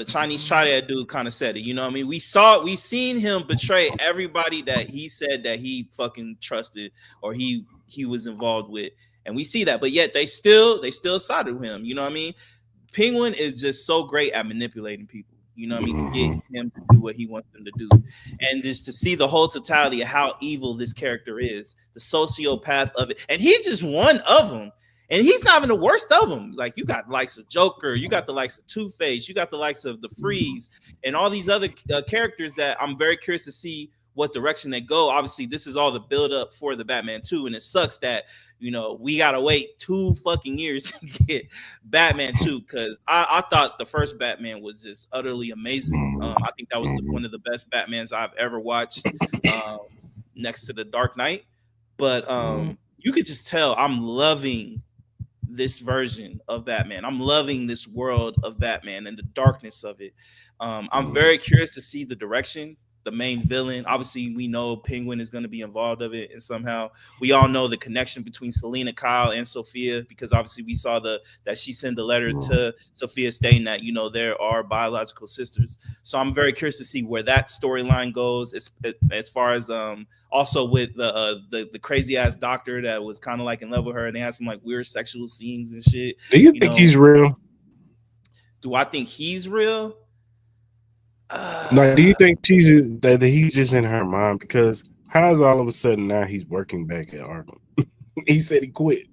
Chinese triad dude kind of said it. You know what I mean? We seen him betray everybody that he said that he fucking trusted or he was involved with. And we see that, but yet they still sided with him. You know what I mean? Penguin is just so great at manipulating people. You know what I mean? To get Hmm. him to do what he wants them to do. And just to see the whole totality of how evil this character is, the sociopath of it. And he's just one of them. And he's not even the worst of them. Like you got the likes of Joker, you got the likes of Two-Face, you got the likes of the Freeze, and all these other characters that I'm very curious to see what direction they go. Obviously, this is all the build up for the Batman 2, and it sucks that we gotta wait 2 fucking years to get Batman 2, because I thought the first Batman was just utterly amazing. I think that was one of the best Batmans I've ever watched, um, next to the Dark Knight. But you could just tell I'm loving this version of Batman. I'm loving this world of Batman and the darkness of it. I'm very curious to see the direction. The main villain, obviously, we know Penguin is going to be involved of it, and somehow we all know the connection between Selena Kyle and Sophia, because obviously we saw that she sent the letter to Sophia stating that there are biological sisters. So I'm very curious to see where that storyline goes, as far as also with the crazy ass doctor that was kind of like in love with her, and they had some like weird sexual scenes and shit. Do you think he's real? Do I think he's real? Like, do you think that he's just in her mind? Because how's all of a sudden now he's working back at Arkham? He said he quit.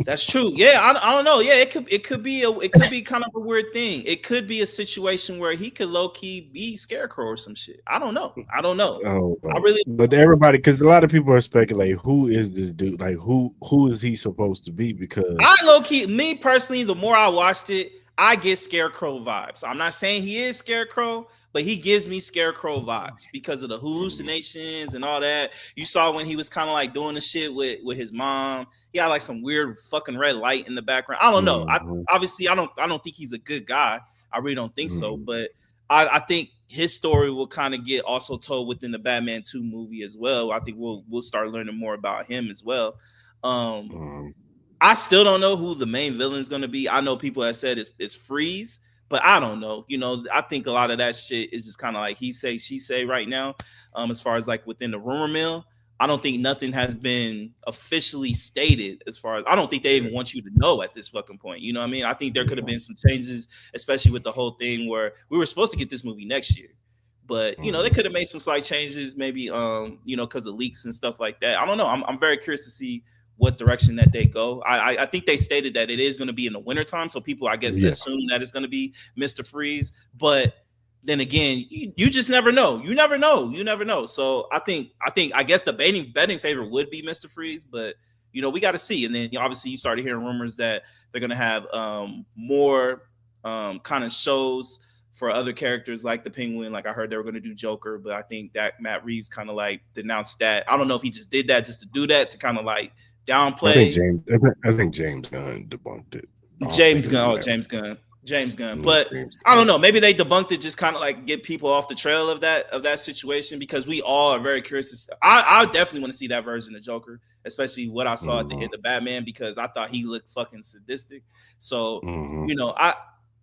That's true. Yeah, I don't know. Yeah, it could be kind of a weird thing. It could be a situation where he could low key be Scarecrow or some shit. I don't know. Oh, I really. But everybody, because a lot of people are speculating, who is this dude? Like, who is he supposed to be? Because I low key, me personally, the more I watched it, I get Scarecrow vibes. I'm not saying he is Scarecrow, but he gives me Scarecrow vibes because of the hallucinations and all that. You saw when he was kind of like doing the shit with his mom. He had like some weird fucking red light in the background. I don't know. Obviously, I don't think he's a good guy. I really don't think so. But I think his story will kind of get also told within the Batman 2 movie as well. I think we'll start learning more about him as well. I still don't know who the main villain is going to be. I know people have said it's Freeze, but I don't know. I think a lot of that shit is just kind of like he say, she say right now. As far as like within the rumor mill, I don't think nothing has been officially stated. As far as I don't think they even want you to know at this fucking point. You know what I mean? I think there could have been some changes, especially with the whole thing where we were supposed to get this movie next year. But they could have made some slight changes, maybe because of leaks and stuff like that. I don't know. I'm very curious to see what direction that they go. I think they stated that it is going to be in the wintertime, so people, I guess, assume that it's going to be Mr. Freeze. But then again, you just never know. You never know. So I guess the betting favorite would be Mr. Freeze, but we got to see. And then obviously you started hearing rumors that they're going to have more kind of shows for other characters like the Penguin. Like I heard they were going to do Joker, but I think that Matt Reeves kind of like denounced that. I don't know if he just did that just to do that, to kind of like downplay. I think James Gunn debunked it. James Gunn. But I don't know. Maybe they debunked it just kind of like get people off the trail of that situation, because we all are very curious. I definitely want to see that version of Joker, especially what I saw at the end of Batman, because I thought he looked fucking sadistic. So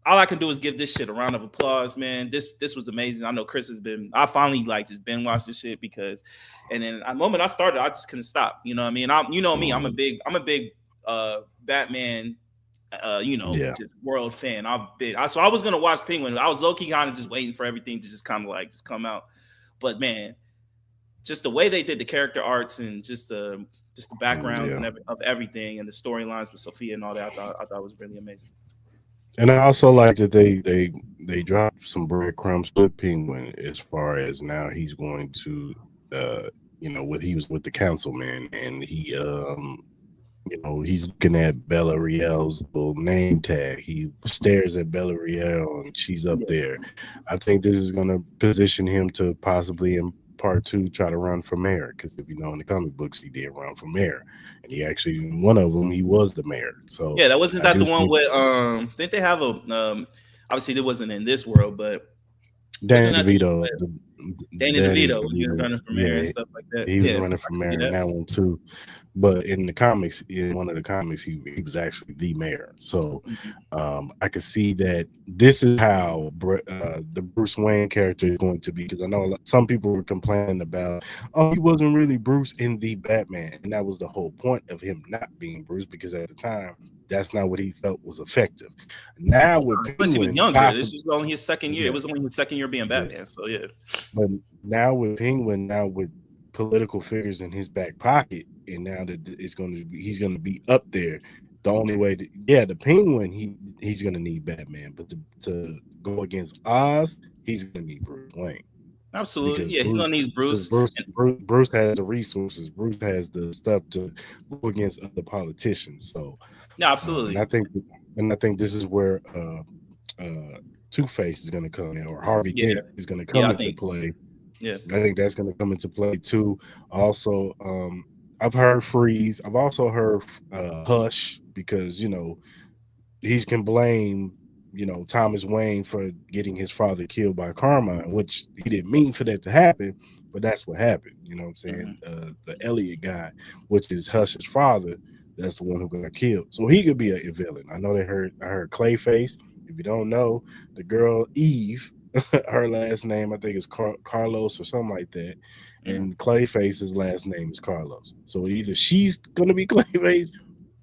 all I can do is give this shit a round of applause, man. This was amazing. I know Chris I finally like just binge watched this shit, because, and then the moment I started, I just couldn't stop. You know what I mean? Me, I'm a big Batman, just world fan. So I was gonna watch Penguin. I was low key kind of just waiting for everything to just kind of like just come out. But man, just the way they did the character arts and just the backgrounds and of everything and the storylines with Sophia and all that, I thought was really amazing. And I also like that they dropped some breadcrumbs with Penguin, as far as now he's going to, he was with the councilman, and he, he's looking at Bella Riel's little name tag. He stares at Bella Riel, and she's up there. I think this is going to position him to possibly in part 2 try to run for mayor, because if in the comic books he did run for mayor, and he actually, in one of them, he was the mayor. So yeah, that wasn't that the one with didn't they have a obviously it wasn't in this world, but Danny DeVito. Danny DeVito, he was running for mayor and stuff like that. He was running for mayor in that one too. But in the comics, in one of the comics, he was actually the mayor. So I could see that this is how the Bruce Wayne character is going to be, because I know some people were complaining about, he wasn't really Bruce in the Batman. And that was the whole point of him not being Bruce, because at the time, that's not what he felt was effective. Now with Penguin, he was younger. This was only his second year. It was only his second year being Batman. So yeah. But now with Penguin, with political figures in his back pocket, and now that he's going to be up there. The only way the Penguin, he's going to need Batman, but to go against Oz, he's going to need Bruce Wayne. Absolutely. because Yeah, he's gonna need Bruce. And Bruce has the resources. Bruce has the stuff to go against other politicians. So, yeah, and absolutely. I think this is where Two Face is going to come in, or Harvey Yeah, Dent is going to yeah, come I into think. play. Yeah. I think that's going to come into play too. Also, I've heard Freeze. I've also heard Hush, because he can blame Thomas Wayne for getting his father killed by Carmine, which he didn't mean for that to happen, but that's what happened. You know what I'm saying? Hmm. The Elliot guy, which is Hush's father, that's the one who got killed. So he could be a villain. I heard Clayface. If you don't know, the girl Eve, her last name I think is Carlos or something like that, Hmm. and Clayface's last name is Carlos. So either she's gonna be Clayface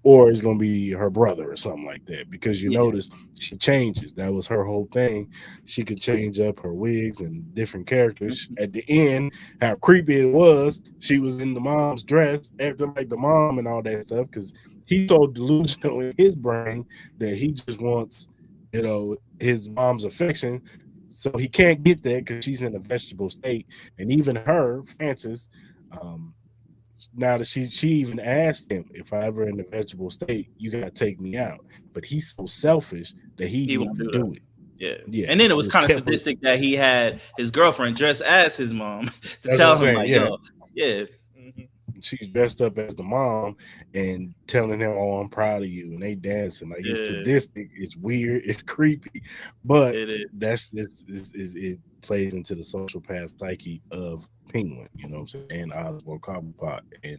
or it's gonna be her brother or something like that. Because you Yeah. notice she changes. That was her whole thing. She could change up her wigs and different characters. Mhm. At the end, how creepy it was, she was in the mom's dress, acting like the mom and all that stuff. Because he's so delusional in his brain that he just wants, his mom's affection. So he can't get that because she's in a vegetable state. And even her, Francis, um, now that she even asked him, if I ever in a vegetable state, you gotta take me out. But he's so selfish that he He won't never do that. do it. Yeah. Yeah, And then it was just kind of kept her. sadistic that he had his girlfriend dress as his mom to That's what tell I'm him saying. like, Yeah, yo, yeah. Mhm. she's dressed up as the mom and telling him, "Oh, I'm proud of you," and they dancing like it's Yeah, sadistic, it's weird, it's creepy, but it is. that's just it plays into the social path psyche of Penguin. You know what I'm saying? And Oswald Cobblepot, and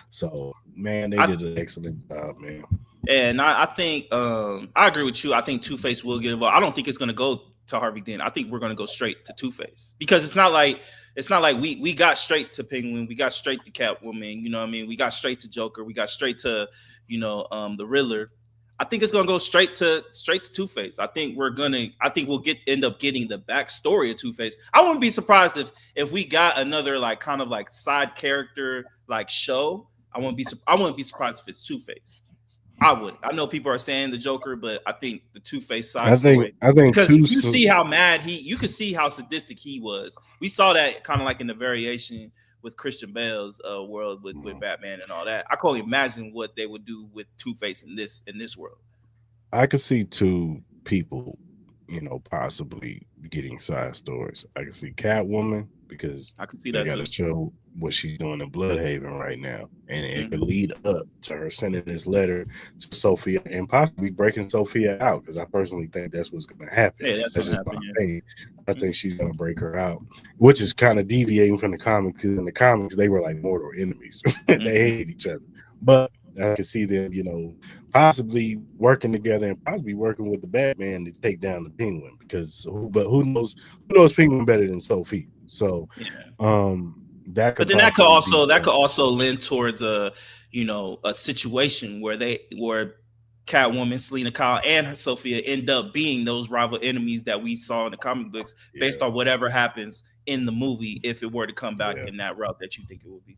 so man, they I did an excellent job, man. And I think I agree with you. I think Two Face will get involved. I don't think it's gonna go to Harvey Dent. I think we're gonna go straight to Two Face because it's not like we got straight to Penguin, we got straight to Catwoman. You know what I mean? We got straight to Joker, we got straight to the Riddler. I think it's gonna go straight to Two Face. I think we'll end up getting the backstory of Two Face. I wouldn't be surprised if we got another like kind of like side character like show. I wouldn't be surprised if it's Two Face. I would. I know people are saying the Joker, but I think the Two Face side story I think because too. you see how mad you could see how sadistic he was. We saw that kind of like in the variation with Christian Bale's world with Batman and all that. I can only imagine what they would do with Two Face in this world. I could see two people, possibly getting side stories. I could see Catwoman because I could see they that got to too. show what she's doing in Bloodhaven right now, and it could Hmm. lead up to her sending this letter to Sophia and possibly breaking Sophia out. Because I personally think that's what's going to happen. Yeah, that's That's gonna just my happen. Yeah. opinion. I Mhm. think she's going to break her out, which is kind of deviating from the comics. Because in the comics, they were like mortal enemies; they Mhm. hated each other. But I could see them, possibly working together and possibly working with the Batman to take down the Penguin. Because who knows Penguin better than Sophie? So, Yeah. that But could then that could possibly be also that something. could also lend towards a situation where Catwoman, Selena Kyle, and her Sophia end up being those rival enemies that we saw in the comic books, based Yeah, on whatever happens in the movie, if it were to come back yeah. in that route that you think it would be.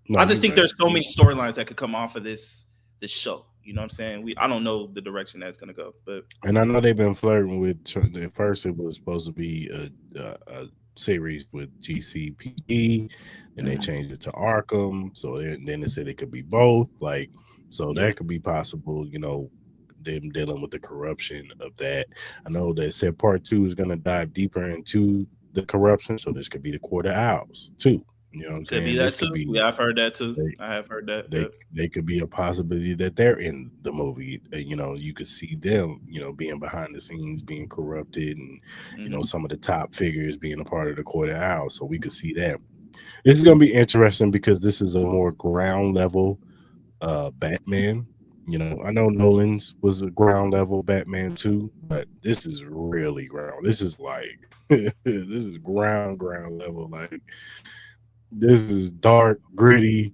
No, I just you're think right. there's so many storylines that could come off of this show. You know what I'm saying? I don't know the direction that's gonna go, but And I know they've been flirting with. At first, it was supposed to be a series with GCPD, and they mhm. changed it to Arkham. So then they said it could be both. Like, so Yeah, that could be possible. Them dealing with the corruption of that. I know they said part 2 is going to dive deeper into the corruption. So this could be the Court of Owls too. You know what I'm could be saying? that This too. could be Yeah, I've heard that too. they I have heard that. they Yep. they could be a possibility that they're in the movie. You could see them, being behind the scenes, being corrupted, and Hmm. some of the top figures being a part of the Court of Owls. So we could see that. This is going to be interesting because this is a more ground level Batman. I know Nolan's was a ground level Batman too, but this is really ground. This is like this is ground level. Like this is dark, gritty,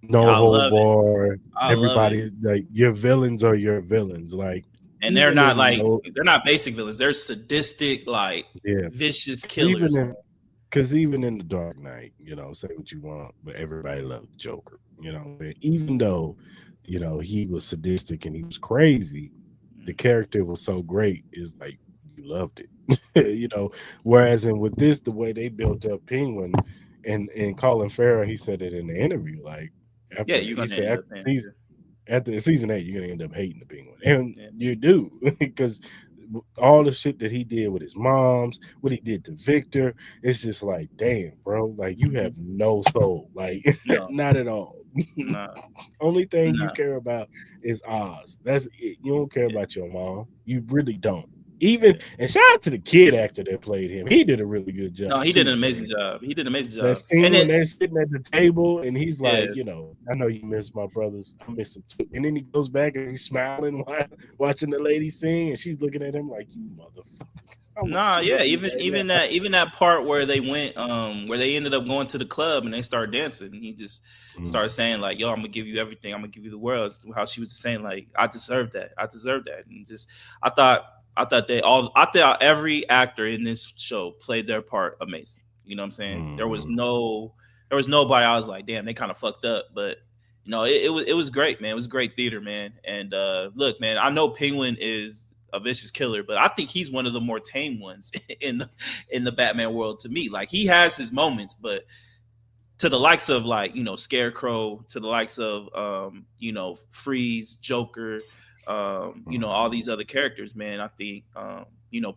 no I hold love it. bar. I love it. Everybody like your villains are your villains. Like And they're even not in like no, they're not basic villains. They're sadistic, like yeah, vicious because even killers. in because even in the Dark Knight, say what you want, but everybody loved Joker. Even though he was sadistic and he was crazy, the Mhm. character was so great. Is like you loved it. Whereas with this, the way they built up Penguin and Colin Farrell, he said it in the interview, like Yeah, after you're he gonna said end up paying. after season 8, you're gonna end up hating the Penguin, and Yeah, you do because all the shit that he did with his moms, what he did to Victor, it's just like, damn, bro, like you yeah. have no soul, like No, not at all. nah, Only thing you nah. care about is Oz. That's it. You don't care Yeah, about your mom. You really don't. Even yeah. and shout out to the kid actor that played him. He did a really good No, job he did too, an amazing man. job. He did an amazing That job. scene And when then, they're sitting at the table and he's yeah, like, I know you miss my brothers. I miss them too. And then he goes back and he's smiling while watching the lady sing, and she's looking at him like, you motherfucker. I want nah, to yeah. hit you Even right even now. that even that part where they went, where they ended up going to the club and they started dancing, and he just started saying like, "Yo, I'm gonna give you everything. I'm gonna give you the world." How she was saying like, "I deserve that. I deserve that." And just, I thought, I thought every actor in this show played their part amazing. You know what I'm saying? Mm-hmm. There was nobody I was like, damn, they kind of fucked up, but it was great, man. It was great theater, man. And look, man, I know Penguin is a vicious killer, but I think he's one of the more tame ones in the Batman world to me. Like he has his moments, but to the likes of like Scarecrow, to the likes of Freeze, Joker, all these other characters, man. I think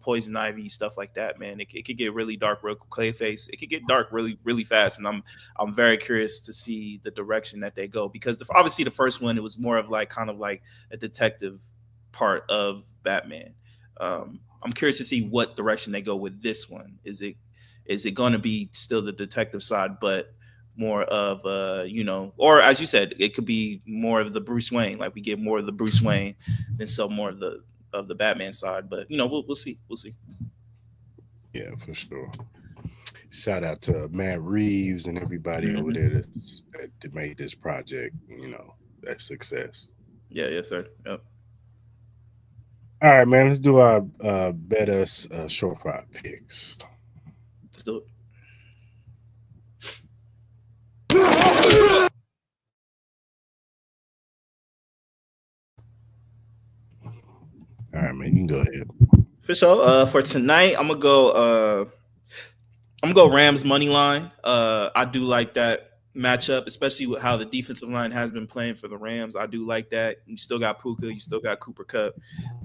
Poison Ivy, stuff like that, man. It could get really dark, real Clayface. It could get dark really really fast, and I'm very curious to see the direction that they go because obviously the first one it was more of like kind of like a detective part of Batman. I'm curious to see what direction they go with this one. Is it going to be still the detective side, but more of or as you said, it could be more of the Bruce Wayne. Like we get more of the Bruce Wayne than some more of the Batman side. But we'll see. We'll see. Yeah, for sure. Shout out to Matt Reeves and everybody over Hmm. there that made this project, that success. Yeah, yes, sir. Yep. All right, man. Let's do our better short five picks. Let's do it. All right, man. You can go ahead. For sure. For tonight, I'm gonna go Rams money line. I do like that matchup, especially with how the defensive line has been playing for the Rams. I do like that. You still got Puka, you still got Cooper Cup.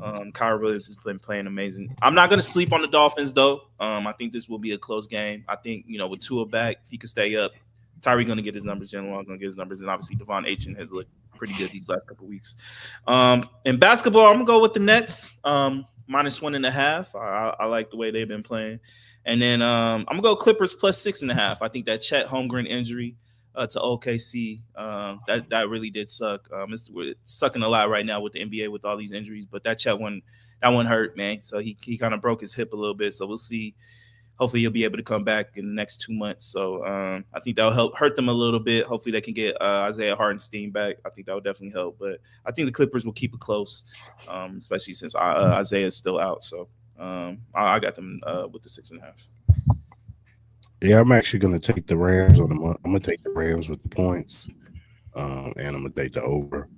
Kyra Williams has been playing amazing. I'm not gonna sleep on the Dolphins though. I think this will be a close game. I think with Tua back, if he could stay up, Tyree gonna get his numbers. General gonna get his numbers, and obviously Devon Achane has looked pretty good these last couple of weeks. In basketball, I'm gonna go with the Nets -1.5. I like the way they've been playing. And then I'm gonna go Clippers +6.5. I think that Chet Holmgren injury to OKC that really did suck. It's sucking a lot right now with the NBA with all these injuries, but that one hurt, man. So he kind of broke his hip a little bit. So we'll see. Hopefully he'll be able to come back in the next 2 months. So I think that'll help hurt them a little bit. Hopefully they can get Isaiah Hartenstein back. I think that would definitely help. But I think the Clippers will keep it close, especially since Isaiah is still out. So I got them with the 6.5. Yeah, I'm actually gonna take the Rams on the month. I'm gonna take the Rams with the points, and I'm gonna take the over.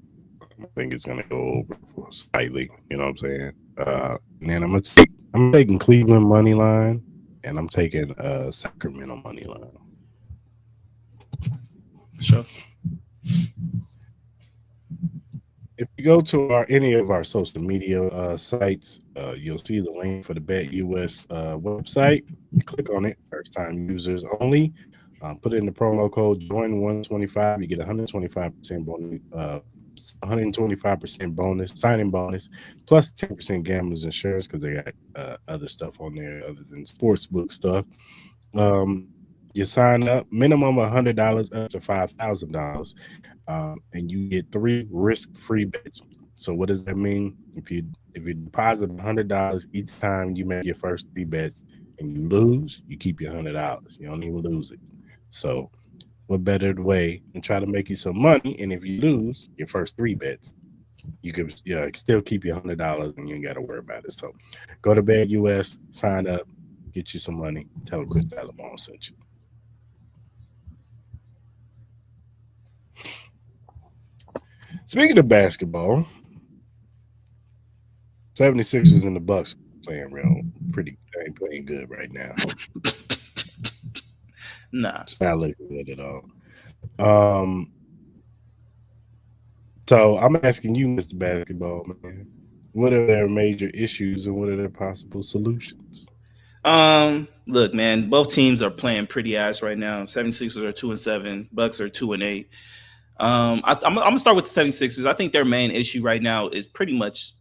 I think it's gonna go over slightly. You know what I'm saying? And then I'm taking Cleveland money line, and I'm taking Sacramento money line. Sure. If you go to any of our social media sites, you'll see the link for the Bet US website. Click on it. First time users only. Put in the promo code join125. You get 125% bonus. 125% bonus signing bonus plus 10% gamblers insurance because they got other stuff on there other than sportsbook stuff. You sign up minimum $100 up to $5,000, and you get 3 risk-free bets. So what does that mean? If you deposit $100 each time you make your first 3 bets and you lose, you keep your $100. You don't even lose it. So what better way than try to make you some money? And if you lose your first 3 bets, you can still keep your $100 and you ain't got to worry about it. So go to Bet US, sign up, get you some money. Tell them Chris Talamone sent you. Speaking of basketball, 76ers and the Bucks playing real pretty. They ain't playing good right now. Nah. It's not looking good at all. Um, so I'm asking you, Mr. Basketball Man, what are their major issues and what are their possible solutions? Look, man, both teams are playing pretty ass right now. 76ers are 2-7, Bucks are 2-8. I'm gonna start with the 76ers. I think their main issue right now is pretty much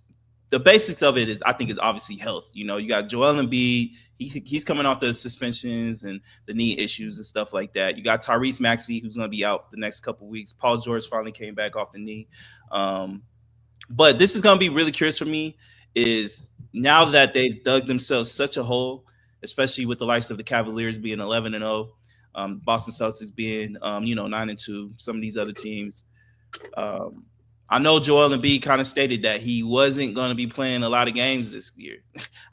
the basics of it is I think is obviously health. You know, you got Joel Embiid. He's coming off the suspensions and the knee issues and stuff like that. You got Tyrese Maxey, who's going to be out the next couple of weeks. Paul George finally came back off the knee. But this is going to be really curious for me is now that they've dug themselves such a hole, especially with the likes of the Cavaliers being 11-0, Boston Celtics being 9-2, some of these other teams. I know Joel Embiid kind of stated that he wasn't going to be playing a lot of games this year.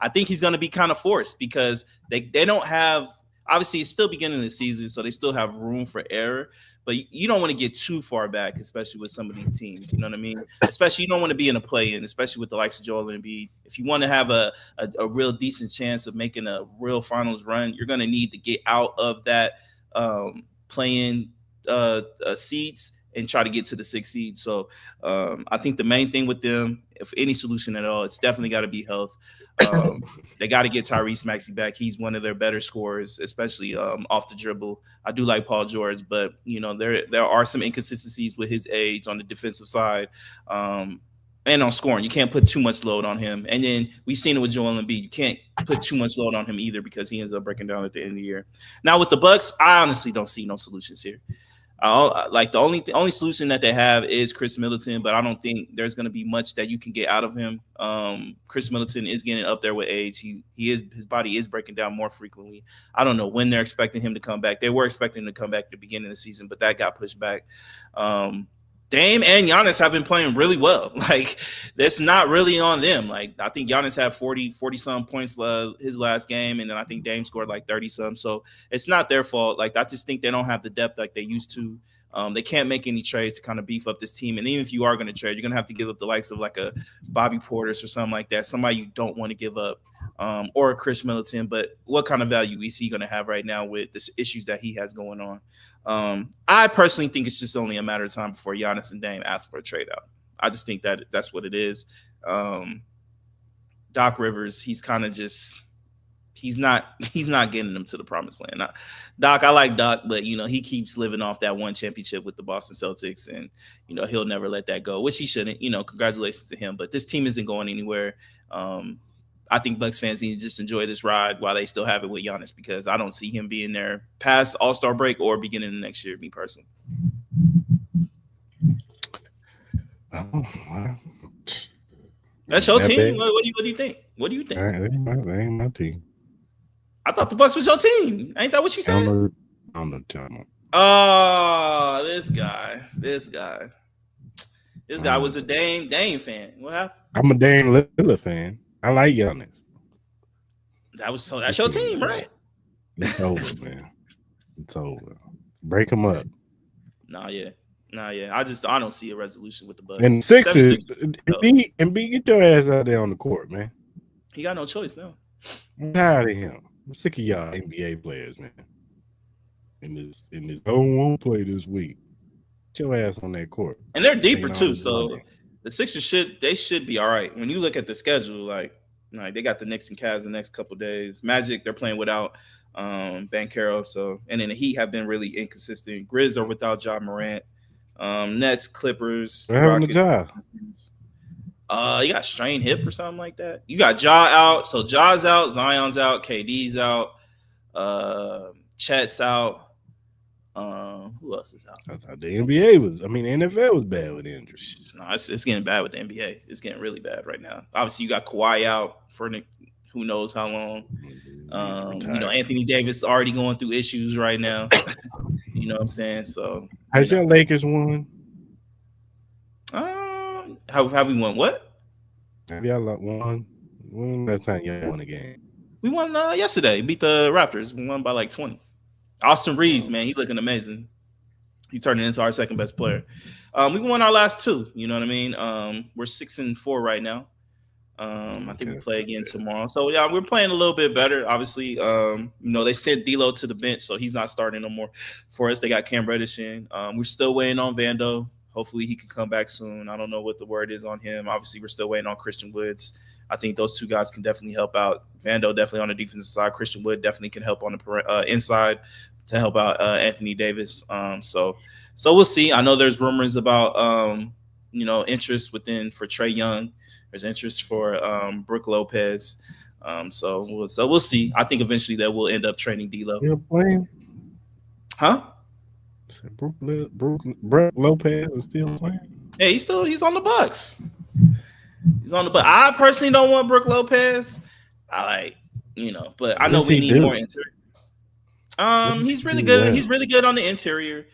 I think he's going to be kind of forced because they don't have – obviously, it's still beginning of the season, so they still have room for error. But you don't want to get too far back, especially with some of these teams. You know what I mean? Especially you don't want to be in a play-in, especially with the likes of Joel Embiid. If you want to have a real decent chance of making a real finals run, you're going to need to get out of that play-in seeds and try to get to the 6th seed. So I think the main thing with them, if any solution at all, it's definitely got to be health. They got to get Tyrese Maxey back. He's one of their better scorers, especially off the dribble. I do like Paul George, but there are some inconsistencies with his age on the defensive side and on scoring. You can't put too much load on him. And then we've seen it with Joel Embiid. You can't put too much load on him either because he ends up breaking down at the end of the year. Now with the Bucks, I honestly don't see no solutions here. Like the only solution that they have is Chris Middleton, but I don't think there's going to be much that you can get out of him. Chris Middleton is getting up there with age. His body is breaking down more frequently. I don't know when they're expecting him to come back. They were expecting him to come back at the beginning of the season, but that got pushed back. Dame and Giannis have been playing really well. Like, that's not really on them. Like, I think Giannis had 40-some points his last game, and then I think Dame scored like 30-some. So it's not their fault. Like, I just think they don't have the depth like they used to. They can't make any trades to kind of beef up this team. And even if you are going to trade, you're going to have to give up the likes of like a Bobby Portis or something like that, somebody you don't want to give up, or a Chris Middleton. But what kind of value is he going to have right now with the issues that he has going on? I personally think it's just only a matter of time before Giannis and Dame ask for a trade out. I just think that that's what it is. Doc Rivers, he's kind of just he's not getting them to the promised land. Doc, I like Doc, but he keeps living off that one championship with the Boston Celtics, and he'll never let that go, which he shouldn't. Congratulations to him, but this team isn't going anywhere. I think Bucks fans need to just enjoy this ride while they still have it with Giannis, because I don't see him being there past All-Star break or beginning of next year, me personally. Oh, well, that's your team. What do you think? What do you think? That ain't my team. I thought the Bucks was your team. Ain't that what you said? I don't know. Oh, this guy was a Dame fan. What happened? I'm a Dame Lillard fan. I like Giannis. That's your team, right? It's over, man. It's over. Break them up. Nah, yeah. I don't see a resolution with the Bucks. And the Sixers, Embiid, get your ass out there on the court, man. He got no choice now. I'm tired of him. I'm sick of y'all NBA players, man. In this won't play this week. Get your ass on that court. And they're deeper too, so the Sixers should be all right. When you look at the schedule, like they got the Knicks and Cavs the next couple of days. Magic, they're playing without Banchero, so and then the Heat have been really inconsistent. Grizz are without Ja Morant. Nets, Clippers. What happened to Ja? You got strained hip or something like that. You got Ja out, so Ja's out, Zion's out, KD's out, Chet's out. Who else is out? I thought the NFL was bad with injuries. No, it's getting bad with the NBA. It's getting really bad right now. Obviously, you got Kawhi out for who knows how long. Anthony Davis already going through issues right now. You know what I'm saying? So has your Lakers won? Have we won what? Have y'all won? When last time y'all won a game? We won yesterday. Beat the Raptors. We won by like 20. Austin Reeves, man, he's looking amazing. He's turning into our second best player. We won our last two. You know what I mean? We're 6-4 right now. I think we Okay, that's play not again bad. tomorrow. So yeah, we're playing a little bit better. Obviously, they sent D'Lo to the bench, so he's not starting no more for us. They got Cam Reddish in. We're still waiting on Vando. Hopefully, he can come back soon. I don't know what the word is on him. Obviously, we're still waiting on Christian Woods. I think those two guys can definitely help out. Vando definitely on the defensive side. Christian Wood definitely can help on the inside to help out Anthony Davis. So we'll see. I know there's rumors about interest within for Trey Young. There's interest for Brooke Lopez. So we'll see. I think eventually that will end up trading D'Lo. Still playing? Huh? So Brook Lopez is still playing. Yeah, he's on the Bucks. He's on the Bucks. I personally don't want Brooke Lopez. I like but I What know does we he need more do? interior. What does he He's really do good. well? He's really good on the interior.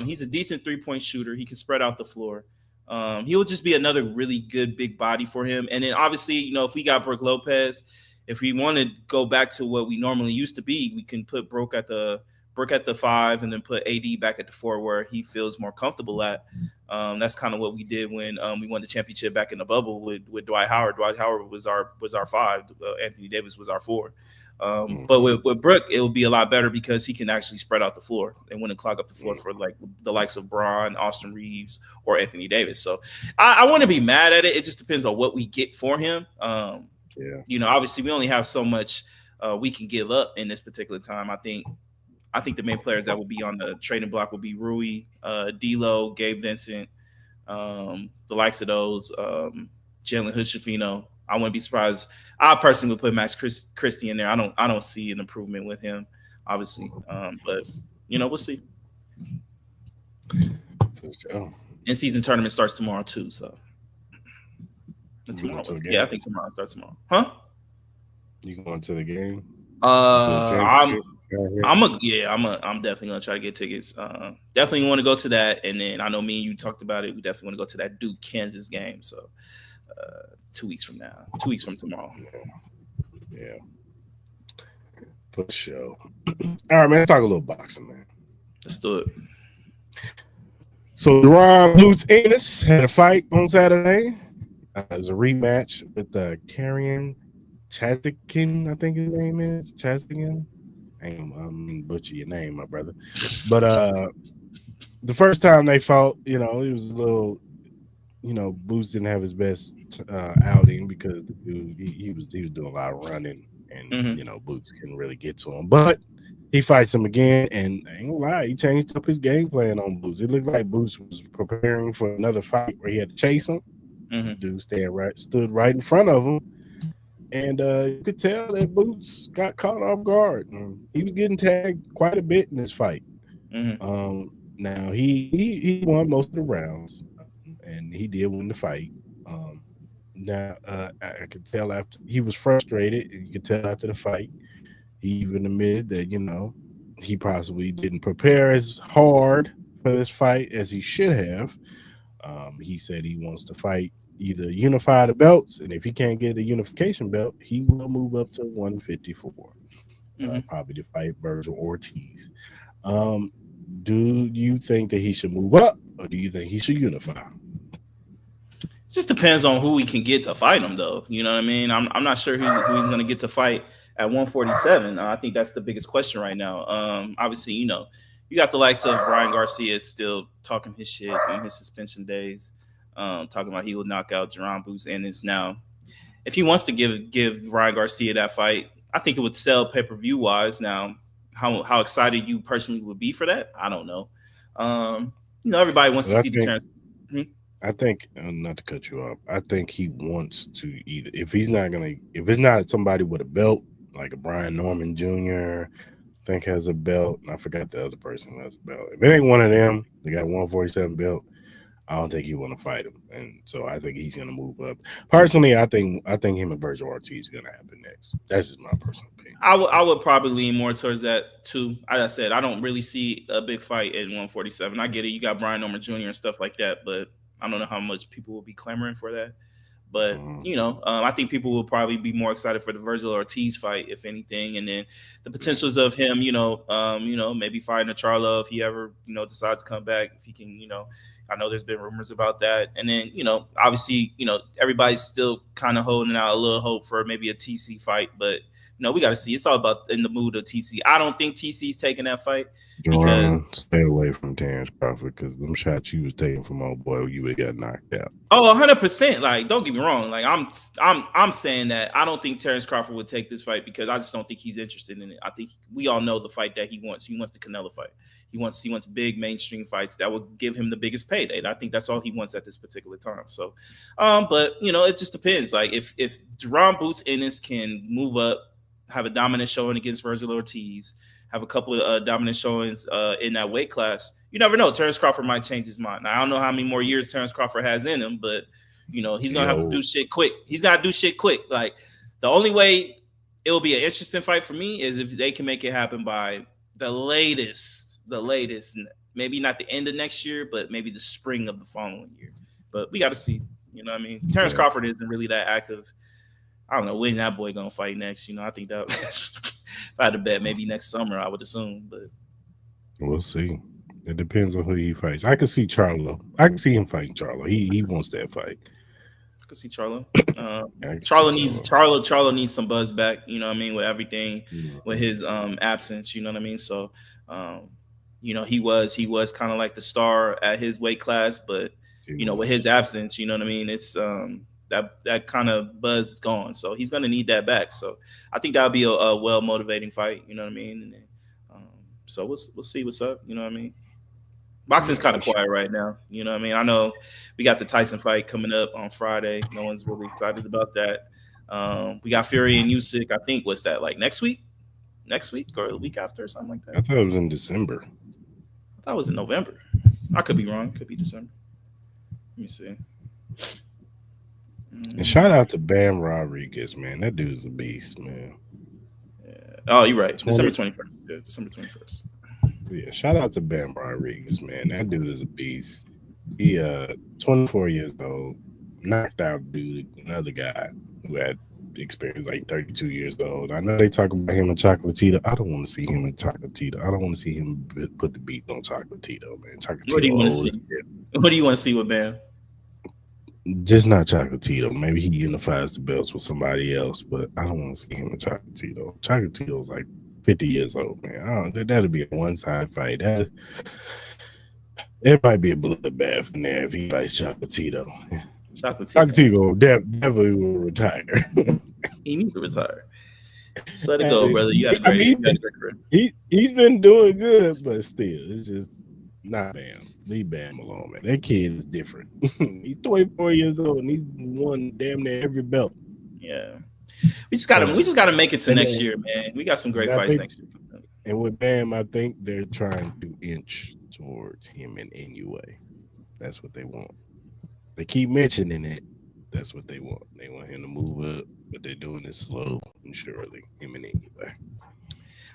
He's a decent 3-point shooter. He can spread out the floor. He will just be another really good big body for him. And then obviously, if we got Brooke Lopez, if we want to go back to what we normally used to be, we can put Brooke at the 5 and then put AD back at the 4 where he feels more comfortable at. That's kind of what we did when we won the championship back in the bubble with Dwight Howard. Dwight Howard was our 5. Anthony Davis was our 4. But Mhm. with Brooke, it will be a lot better because he can actually spread out the floor and wouldn't clog up the floor for like the likes of Braun, Austin Reeves, or Anthony Davis. So I want to be mad at it. It just depends on what we get for him. Yeah. Obviously we only have so much we can give up in this particular time. I think the main players that will be on the trading block will be Rui, D'Lo, Gabe Vincent, the likes of those, Jalen Hood-Schifino. I wouldn't be surprised. I personally would put Max Christie in there. I don't see an improvement with him, obviously. But we'll see. For sure. In season tournament starts tomorrow too. So You going tomorrow to a was yeah, I game? think tomorrow starts tomorrow. Huh? You going to the game for the I'm championship out here? I'm definitely gonna try to get tickets. Definitely want to go to that, and then I know me and you talked about it. We definitely want to go to that Duke Kansas game. So 2 weeks from now, 2 weeks from tomorrow. Yeah, for sure. All right, man. Let's talk a little boxing, man. Let's do it. So Deron Boots Ennis had a fight on Saturday. It was a rematch with Karrion Chazikin, I think his name is Chazikin. I'm butcher your name, my brother. But the first time they fought, it was a little, Boots didn't have his best outing because the dude he was doing a lot of running, and Mm-hmm. Boots couldn't really get to him. But he fights him again, and I ain't gonna lie, he changed up his game plan on Boots. It looked like Boots was preparing for another fight where he had to chase him. Mm-hmm. The dude stood right in front of him, and you could tell that Boots got caught off guard. He was getting tagged quite a bit in this fight. Mm-hmm. Now he won most of the rounds, and he did win the fight. Now I could tell after he was frustrated. You could tell after the fight, he even admitted that he possibly didn't prepare as hard for this fight as he should have. He said he wants to fight either unify the belts, and if he can't get a unification belt, he will move up to 154, Mm-hmm. probably to fight Virgil Ortiz. Um, do you think that he should move up, or do you think he should unify? It just depends on who we can get to fight him, though. You know what I mean? I'm not sure who he's going to get to fight at 147. I think that's the biggest question right now. Obviously, you got the likes of Ryan Garcia still talking his shit in his suspension days, talking about he will knock out Jerron Boots Ennis. Now, if he wants to give Ryan Garcia that fight, I think it would sell pay per view wise. Now, how excited you personally would be for that, I don't know. Everybody wants But to see the turn. I think not to cut you off. I think he wants to either if it's not somebody with a belt like a Brian Norman Jr. I think has a belt. And I forgot the other person who has a belt. If it ain't one of them, they got 147 belt. I don't think he want to fight him, and so I think he's gonna move up. Personally, I think him and Virgil Ortiz is gonna happen next. That's just my personal opinion. I would probably lean more towards that too. As I said, I don't really see a big fight at 147. I get it. You got Brian Norman Jr. and stuff like that, but I don't know how much people will be clamoring for that. But Mm, I think people will probably be more excited for the Virgil Ortiz fight, if anything, and then the potentials of him, maybe fighting a Charlo if he ever, decides to come back. If he can, I know there's been rumors about that, and then obviously, everybody's still kind of holding out a little hope for maybe a TC fight, but we got to see. It's all about in the mood of TC. I don't think TC's taking that fight because. Jordan, stay away from Terrence Crawford because them shots you was taking from old boy, you would have got knocked out. Oh, 100%. Like, don't get me wrong. Like, I'm saying that I don't think Terrence Crawford would take this fight because I just don't think he's interested in it. I think we all know the fight that he wants. He wants the Canelo fight. He wants big mainstream fights that will give him the biggest payday. And I think that's all he wants at this particular time. So, but it just depends. Like, if Jerome Boots Ennis can move up, have a dominant showing against Virgil Ortiz, have a couple of dominant showings in that weight class. You never know. Terrence Crawford might change his mind. Now, I don't know how many more years Terrence Crawford has in him, but, he's going to have to do shit quick. He's got to do shit quick. Like, the only way it will be an interesting fight for me is if they can make it happen by the latest, maybe not the end of next year, but maybe the spring of the following year. But we got to see. You know what I mean? Terrence Crawford isn't really that active. I don't know when that boy going to fight next. I think that if I had to bet, maybe next summer, I would assume. But we'll see. It depends on who he fights. I can see Charlo. I can see him fighting Charlo. He wants that fight. I can see Charlo. Charlo needs some buzz back. You know what I mean? With everything, with his absence. You know what I mean? So, he was kind of like the star at his weight class, but with his absence, you know what I mean? It's that kind of buzz is gone. So he's gonna need that back. So I think that'll be a well motivating fight. You know what I mean? And then, so we'll see what's up. You know what I mean? Boxing's kind of quiet right now. You know what I mean? I know we got the Tyson fight coming up on Friday. No one's really excited about that. We got Fury and Usyk. I think what's that, like next week or the week after or something like that. I thought it was in December. I thought it was in November. I could be wrong. Could be December. Let me see. And shout out to Bam Rodriguez, man. That dude's a beast, man. Yeah. Oh, you're right. December 21st. Yeah, December 21st. Yeah, shout out to Bam Rodriguez, man. That dude is a beast. He 24 years old, knocked out another guy who had experience like 32 years old. I know they talk about him and Chocolatito. I don't want to see him and Chocolatito. I don't want to see him put the beat on Chocolatito, man. Chocolatito. What do you want to see? What do you want to see with Bam? Just not Chocolatito. Maybe he unifies the belts with somebody else, but I don't want to see him and Chocolatito. Chocolatito's like 50 years old, man. That'd be a one-side fight. It might be a bloodbath in there if he fights Chocolatito. Chocolatito definitely will retire. He needs to retire. Just let it go, brother. You got a great career. He's been doing good, but still, it's just not Bam. Leave Bam alone, man. That kid is different. He's 24 years old and he's won damn near every belt. Yeah. We just gotta make it to next year, man. We got some great fights next year. And with Bam, I think they're trying to inch towards him and Inoue. That's what they want. They keep mentioning it. That's what they want. They want him to move up, but they're doing it slow and surely. Him and Inoue.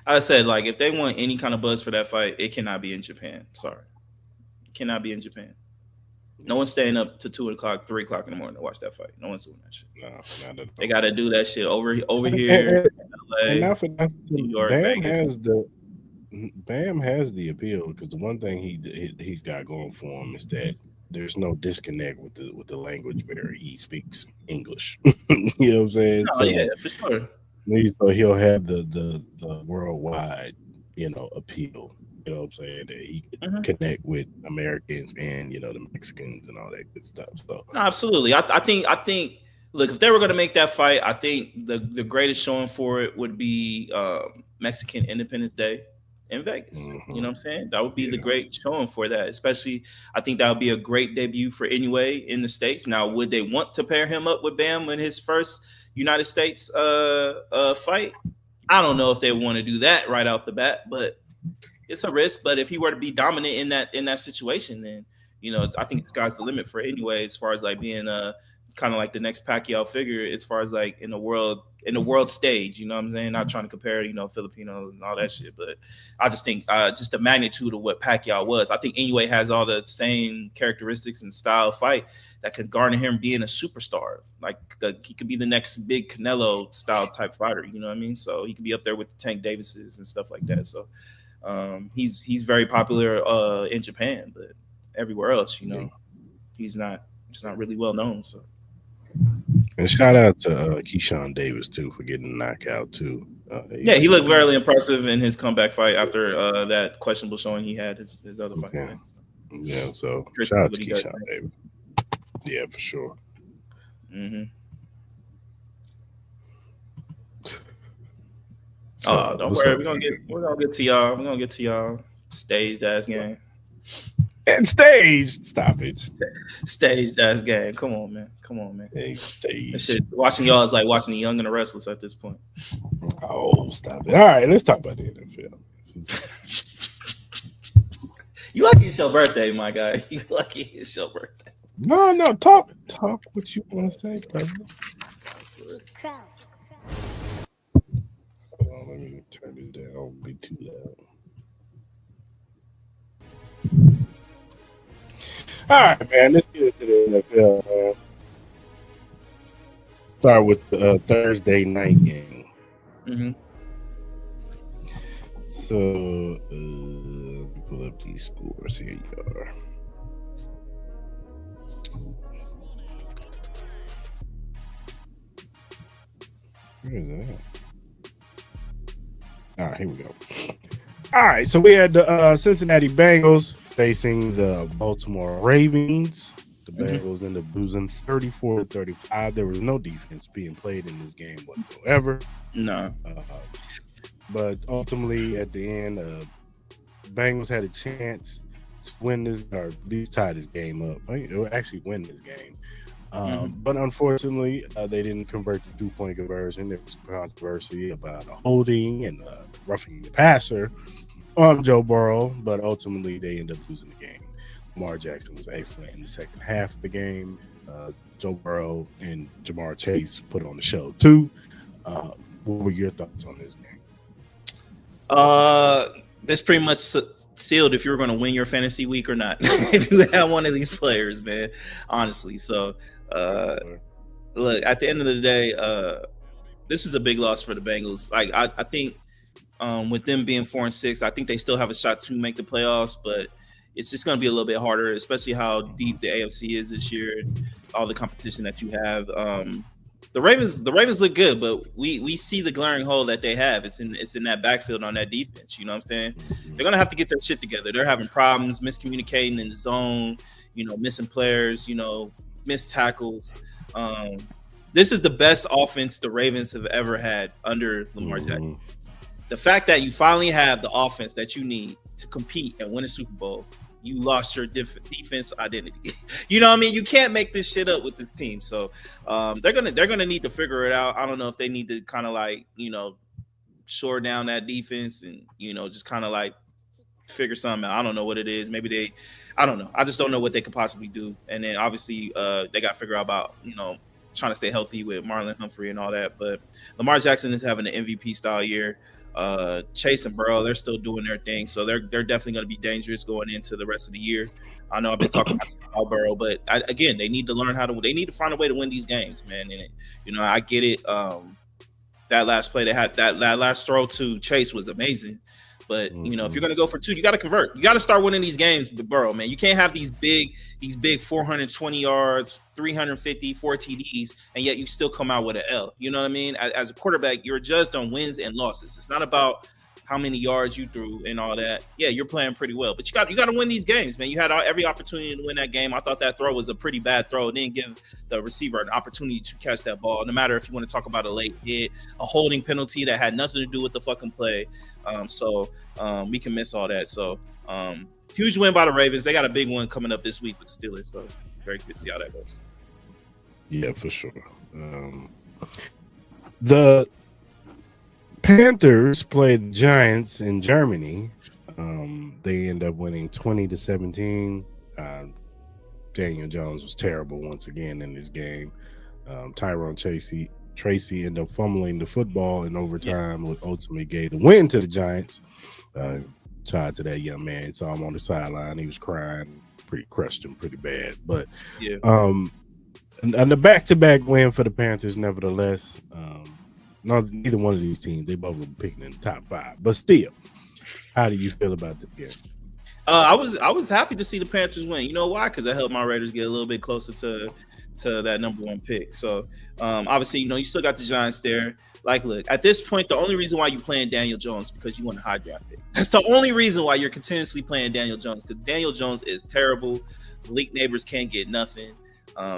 I said, like, if they want any kind of buzz for that fight, it cannot be in Japan. Sorry, it cannot be in Japan. No one's staying up to 2 o'clock, 3 o'clock in the morning to watch that fight. No one's doing that shit. No, not at all. They got to do that shit over here. And not for nothing, New York, Bam has the appeal because the one thing he's got going for him is that there's no disconnect with the language barrier. He speaks English. You know what I'm saying? Oh, yeah, for sure. So he'll have the worldwide, appeal. You know what I'm saying? That he can connect with Americans and the Mexicans and all that good stuff. So absolutely, I think. Look, if they were going to make that fight, I think the greatest showing for it would be Mexican Independence Day in Vegas. You know what I'm saying? That would be the great showing for that. Especially, I think that would be a great debut for Inoue in the States. Now, would they want to pair him up with Bam in his first United States fight? I don't know if they want to do that right off the bat, but it's a risk. But if he were to be dominant in that situation, then I think the sky's the limit for Inoue as far as like being kind of like the next Pacquiao figure as far as like in the world in the world stage. You know what I'm saying? Not trying to compare, Filipino and all that shit, but I just think just the magnitude of what Pacquiao was. I think Inoue has all the same characteristics and style of fight that could garner him being a superstar. Like he could be the next big Canelo style type fighter. You know what I mean? So he could be up there with the Tank Davises and stuff like that. So he's very popular in Japan, but everywhere else, he's not. It's not really well known. So. And shout out to Keyshawn Davis too for getting knocked out too. Yeah, he looked very impressive in his comeback fight after that questionable showing he had his other fight. Yeah, yeah, so shout out to Keyshawn Davis. Yeah, for sure. Mm-hmm. So, don't worry, we're gonna get to y'all. We're gonna get to y'all staged ass game. And stage, stop it. Staged ass game. Come on, man. Hey, stage. Shit, watching y'all is like watching the Young and the Restless at this point. Oh, stop it. All right, let's talk about the NFL. You lucky it's your birthday, my guy. You lucky it's your birthday. No, talk what you want to say, brother. Hold on, let me turn it down. Don't be too loud. All right, man. Let's get into the NFL, man. Start with the Thursday night game. Mm-hmm. So, let me pull up these scores. Here you are. Where is that? All right, here we go. All right, so we had the Cincinnati Bengals facing the Baltimore Ravens. The Bengals ended up losing 34-35. There was no defense being played in this game whatsoever. No. But ultimately, at the end, Bengals had a chance to win this, or at least tie this game up. Or actually win this game. But unfortunately, they didn't convert the 2-point conversion. There was controversy about a holding and roughing the passer on Joe Burrow, but ultimately they ended up losing the game. Lamar Jackson was excellent in the second half of the game. Joe Burrow and Jamar Chase put on the show too. What were your thoughts on this game? That's pretty much sealed if you're going to win your fantasy week or not. If you have one of these players, man, honestly. So, look, at the end of the day, this was a big loss for the Bengals. Like, I think with them being 4-6, I think they still have a shot to make the playoffs, but it's just going to be a little bit harder, especially how deep the AFC is this year, all the competition that you have. The Ravens look good, but we see the glaring hole that they have. It's in that backfield on that defense. You know what I'm saying? They're gonna have to get their shit together. They're having problems miscommunicating in the zone. Missing players. Missed tackles. This is the best offense the Ravens have ever had under Lamar Jackson. The fact that you finally have the offense that you need to compete and win a Super Bowl, you lost your defense identity. You know what I mean? You can't make this shit up with this team. So they're gonna need to figure it out. I don't know if they need to kind of like shore down that defense and just kind of like figure something out. I don't know what it is. Maybe I don't know. I just don't know what they could possibly do. And then obviously they got to figure out about trying to stay healthy with Marlon Humphrey and all that. But Lamar Jackson is having an MVP style year. Chase and Burrow, they're still doing their thing, so they're definitely going to be dangerous going into the rest of the year. I know I've been talking about Burrow, but again, they need to learn they need to find a way to win these games, man. And I get it. That last play they had, that last throw to Chase was amazing. But if you're going to go for 2, you got to convert. You got to start winning these games with Burrow, man. You can't have these big 420 yards, 350, 4 TDs, and yet you still come out with an L. You know what I mean? As a quarterback, you're judged on wins and losses. It's not about how many yards you threw and all that. Yeah, you're playing pretty well, but you got to win these games, man. You had every opportunity to win that game. I thought that throw was a pretty bad throw. It didn't give the receiver an opportunity to catch that ball. No matter if you want to talk about a late hit, a holding penalty that had nothing to do with the fucking play. So we can miss all that. So huge win by the Ravens. They got a big one coming up this week with the Steelers. So very good to see how that goes. Yeah, for sure. The Panthers played the Giants in Germany. They end up winning 20-17. Daniel Jones was terrible once again in this game. Tyrone Tracy ended up fumbling the football in Yeah, overtime, what ultimately gave the win to the Giants. Uh, Shout out to that young man. Saw him on the sideline. He was crying, pretty crushed him pretty bad. But yeah. um, and the back-to-back win for the Panthers, nevertheless. No, neither one of these teams, they both were picking in the top 5. But still, how do you feel about this game? I was happy to see the Panthers win. You know why? Because that helped my Raiders get a little bit closer to that #1 pick. So obviously, you still got the Giants there. Like, look, at this point, the only reason why you're playing Daniel Jones because you want a high draft pick. That's the only reason why you're continuously playing Daniel Jones because Daniel Jones is terrible. Malik Neighbors can't get nothing.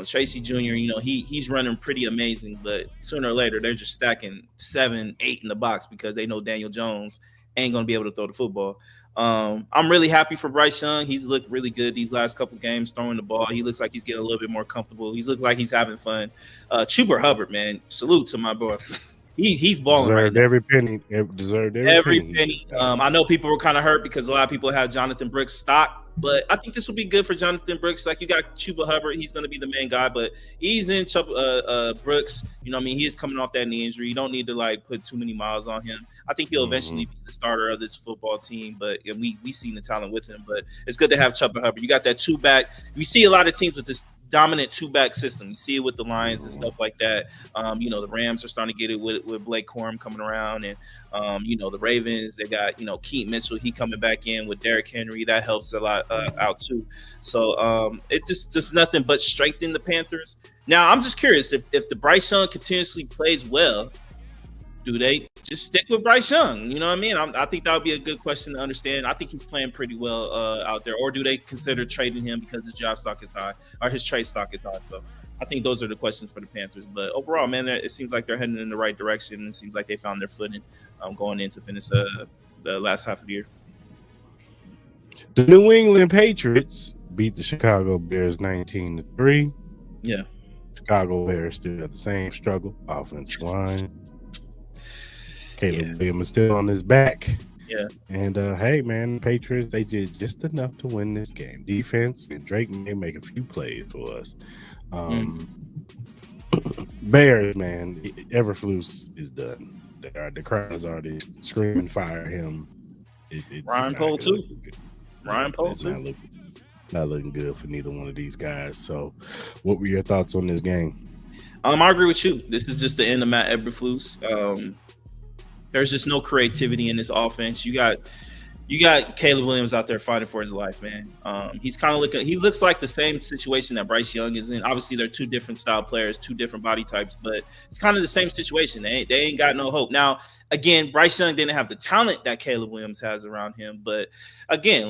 Tracy Jr., he's running pretty amazing, but sooner or later they're just stacking 7, 8 in the box because they know Daniel Jones ain't gonna be able to throw the football. I'm really happy for Bryce Young. He's looked really good these last couple games throwing the ball. He looks like he's getting a little bit more comfortable. He's looked like he's having fun. Chuba Hubbard, man, salute to my boy. He's balling right now. Every penny. Deserved Every penny. penny. I know people were kind of hurt because a lot of people have Jonathan Brooks stock, but I think this will be good for Jonathan Brooks. Like, you got Chuba Hubbard, he's going to be the main guy, but he's in Brooks. He is coming off that knee injury. You don't need to put too many miles on him. I think he'll eventually be the starter of this football team, but we seen the talent with him. But it's good to have Chuba Hubbard. You got that 2-back. We see a lot of teams with this dominant 2-back system. You see it with the Lions and stuff like that. The Rams are starting to get it with Blake Corum coming around, and the Ravens, they got Keaton Mitchell, he coming back in with Derrick Henry. That helps a lot out too. So it just nothing but strengthen the Panthers. Now I'm just curious if the Bryce Young continuously plays well, do they just stick with Bryce Young? You know what I mean? I think that would be a good question to understand. I think he's playing pretty well out there. Or do they consider trading him because his job stock is high or his trade stock is high? So I think those are the questions for the Panthers. But overall, man, it seems like they're heading in the right direction. It seems like they found their footing going in to finish the last half of the year. The New England Patriots beat the Chicago Bears 19-3. Yeah. Chicago Bears still have the same struggle. Offensive line. Caleb Williams is still on his back. Yeah. And hey, man, the Patriots, they did just enough to win this game. Defense, and Drake may make a few plays for us. Bears, man, Everflux is done. The crowd is already screaming, fire him. Ryan Pohl too. Ryan Pohl too. Not looking good for neither one of these guys. So, what were your thoughts on this game? I agree with you. This is just the end of Matt Eberflus. There's just no creativity in this offense. You got Caleb Williams out there fighting for his life, man. He looks like the same situation that Bryce Young is in. Obviously, they're two different style players, two different body types, but it's kind of the same situation. They ain't got no hope. Now, again, Bryce Young didn't have the talent that Caleb Williams has around him, but again,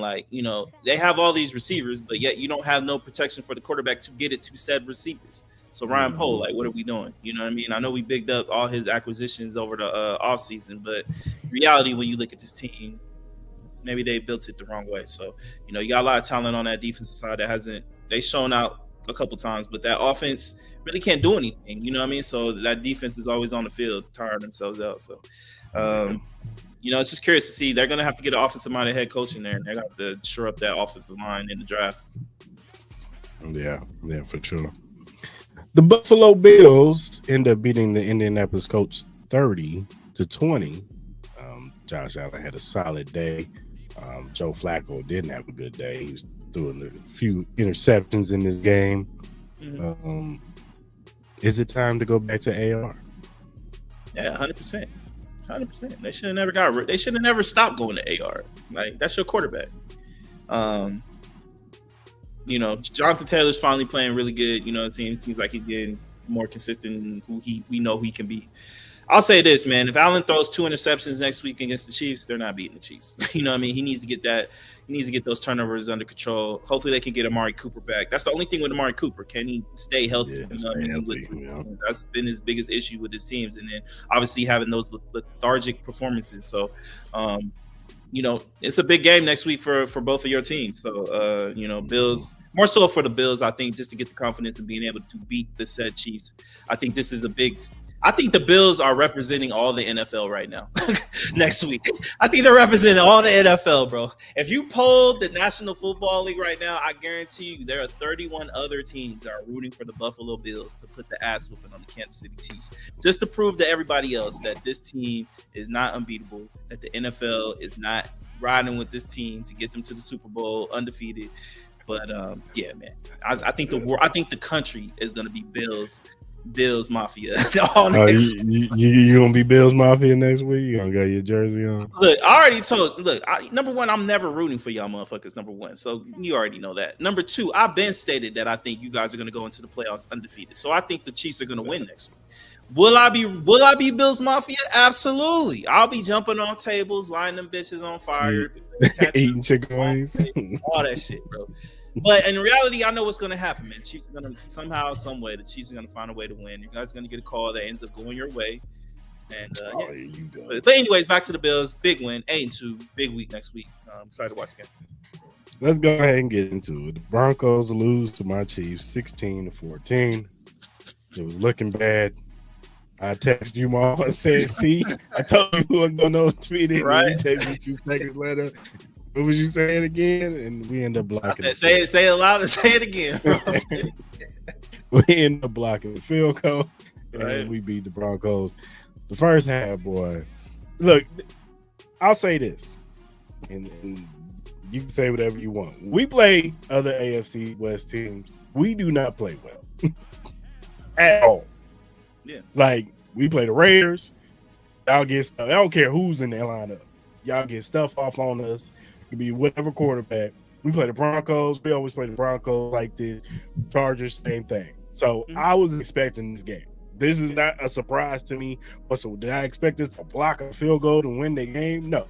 they have all these receivers, but yet you don't have no protection for the quarterback to get it to said receivers. So Ryan Pohl, what are we doing? You know what I mean? I know we bigged up all his acquisitions over the offseason, but reality, when you look at this team, maybe they built it the wrong way. So, you got a lot of talent on that defensive side that they shown out a couple times, but that offense really can't do anything. You know what I mean? So that defense is always on the field, tiring themselves out. So, it's just curious to see. They're going to have to get an offensive-minded head coach in there, and they're going to have to shore up that offensive line in the drafts. Yeah, for sure. The Buffalo Bills end up beating the Indianapolis Colts 30-20. Josh Allen had a solid day. Joe Flacco didn't have a good day. He was throwing a few interceptions in this game. Is it time to go back to AR? Yeah, 100%. 100%. They should have They should have never stopped going to AR. That's your quarterback. Jonathan Taylor's finally playing really good. It seems like he's getting more consistent who we know he can be. I'll say this, man. If Allen throws 2 interceptions next week against the Chiefs, they're not beating the Chiefs. You know what I mean? He needs to get that. He needs to get those turnovers under control. Hopefully, they can get Amari Cooper back. That's the only thing with Amari Cooper. Can he stay healthy? That's been his biggest issue with his teams. And then, obviously, having those lethargic performances. So, it's a big game next week for both of your teams. So, Bills More so for the Bills, I think, just to get the confidence of being able to beat the said Chiefs. I think this is a big. I think the Bills are representing all the NFL right now. Next week, I think they're representing all the NFL, bro. If you poll the National Football League right now, I guarantee you there are 31 other teams that are rooting for the Buffalo Bills to put the ass whooping on the Kansas City Chiefs, just to prove to everybody else that this team is not unbeatable, that the NFL is not riding with this team to get them to the Super Bowl undefeated. But yeah, man, I think the country is going to be Bills Mafia. You gonna be Bills Mafia next week? You gonna got your jersey on? Look, I already told. Look, number one, I'm never rooting for y'all motherfuckers. Number one, so you already know that. Number two, I've been stated that I think you guys are gonna go into the playoffs undefeated. So I think the Chiefs are gonna win next week. Will I be Bills Mafia? Absolutely. I'll be jumping on tables, lighting them bitches on fire, eating chicken wings, all that shit, bro. But in reality, I know what's going to happen, man. Chiefs are going to somehow, some way, the Chiefs are going to find a way to win. You guys are going to get a call that ends up going your way. And yeah. But anyways, back to the Bills. Big win, 8-2. Big week next week. I'm excited to watch the game. Let's go ahead and get into it. The Broncos lose to my Chiefs 16-14. It was looking bad. I texted you, Mom. I said, see, I told you who I'm going to tweet it. Right. You texted me 2 seconds later. What was you saying again? And we end up blocking it. Say it loud and say it again, bro. We end up blocking the field goal, and right. We beat the Broncos. The first half, boy. Look, I'll say this, and you can say whatever you want. We play other AFC West teams. We do not play well at all. Yeah. Like, we play the Raiders. Y'all get stuff. I don't care who's in their lineup. Y'all get stuff off on us. It could be whatever quarterback. We play the Broncos. We always play the Broncos like this. Chargers, same thing. So I was expecting this game. This is not a surprise to me. So did I expect us to block a field goal to win the game? No.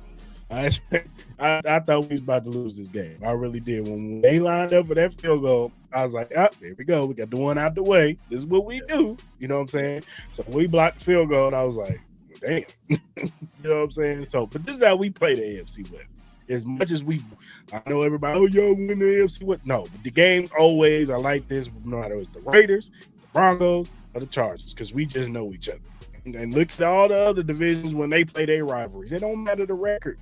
I thought we was about to lose this game. I really did. When they lined up for that field goal, I was like, there we go. We got the one out the way. This is what we do. You know what I'm saying? So we blocked the field goal, and I was like, damn. You know what I'm saying? So, but this is how we play the AFC West. As much as I know everybody, y'all win the AFC West. No, but the games always are like this, no matter it's the Raiders, the Broncos, or the Chargers, because we just know each other. And look at all the other divisions when they play their rivalries. It don't matter the record.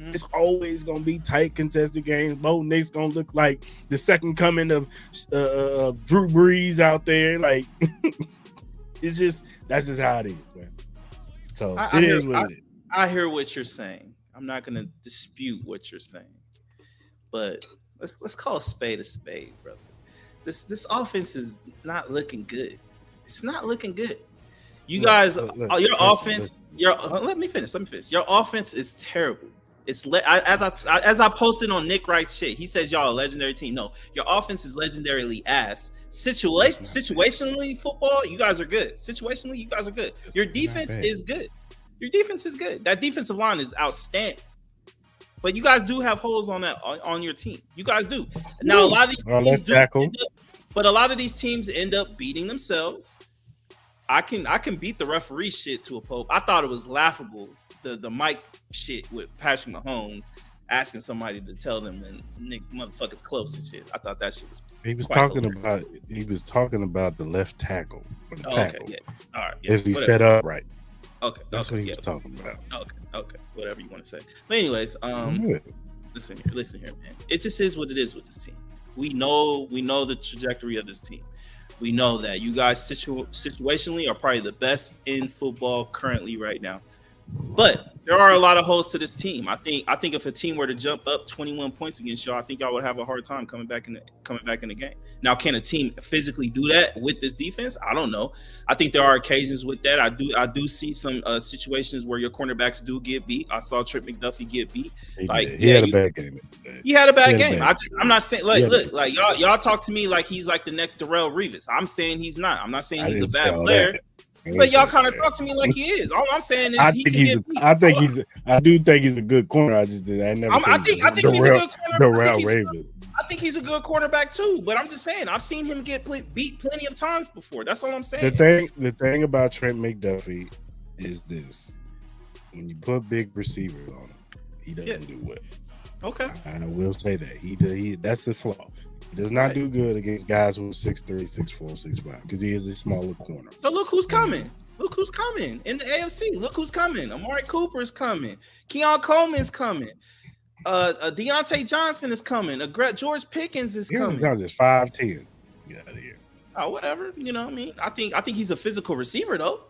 It's always going to be tight, contested games. Bo Nick's going to look like the second coming of Drew Brees out there. Like, that's just how it is, man. So it is what it is. I hear what you're saying. I'm not going to dispute what you're saying, but let's call a spade, brother. This offense is not looking good. It's not looking good. You guys, your offense. Let me finish. Your offense is terrible. It's as I posted on Nick Wright's shit. He says y'all a legendary team. No, your offense is legendarily ass. Situationally, football, you guys are good. Situationally, you guys are good. Your defense is good. Your defense is good. That defensive line is outstanding. But you guys do have holes on your team. You guys do. Now a lot of these teams but a lot of these teams end up beating themselves. I can beat the referee shit to a pulp. I thought it was laughable. The mic shit with Patrick Mahomes asking somebody to tell them and Nick motherfuckers close and shit. I thought that shit was. He was talking about the left tackle. Okay, yeah. All right. Yeah, if he set up right. Okay, that's what he was talking about. Okay, whatever you want to say. But anyways, listen here, man. It just is what it is with this team. We know the trajectory of this team. We know that you guys situationally are probably the best in football currently right now. But there are a lot of holes to this team. I think if a team were to jump up 21 points against y'all, I think y'all would have a hard time coming back in the game. Now, can a team physically do that with this defense? I don't know. I think there are occasions with that. I do see some situations where your cornerbacks do get beat. I saw Trent McDuffie get beat. He had a bad game. He had a bad game. I'm not saying look, y'all talk to me like he's like the next Darrelle Revis. I'm saying he's not. I'm not saying he's a bad player. But y'all kind of talk to me like he is. All I'm saying is I do think he's a good corner. I think he's a good corner. I think he's a good quarterback too. But I'm just saying I've seen him get beat plenty of times before. That's all I'm saying. The thing about Trent McDuffie is this: when you put big receivers on him, he doesn't do well. Okay. I will say that he that's the flaw. He does not Right. do good against guys who are 6'3", 6'4", 6'5", because he is a smaller corner. So look who's And coming. Look who's coming in the AFC. Look who's coming. Amari Cooper's coming. Keon Coleman's coming. Deontay Johnson is coming. George Pickens is Aaron coming. Jones is 5'10". Get out of here. Oh, whatever. You know what I mean? I think he's a physical receiver though.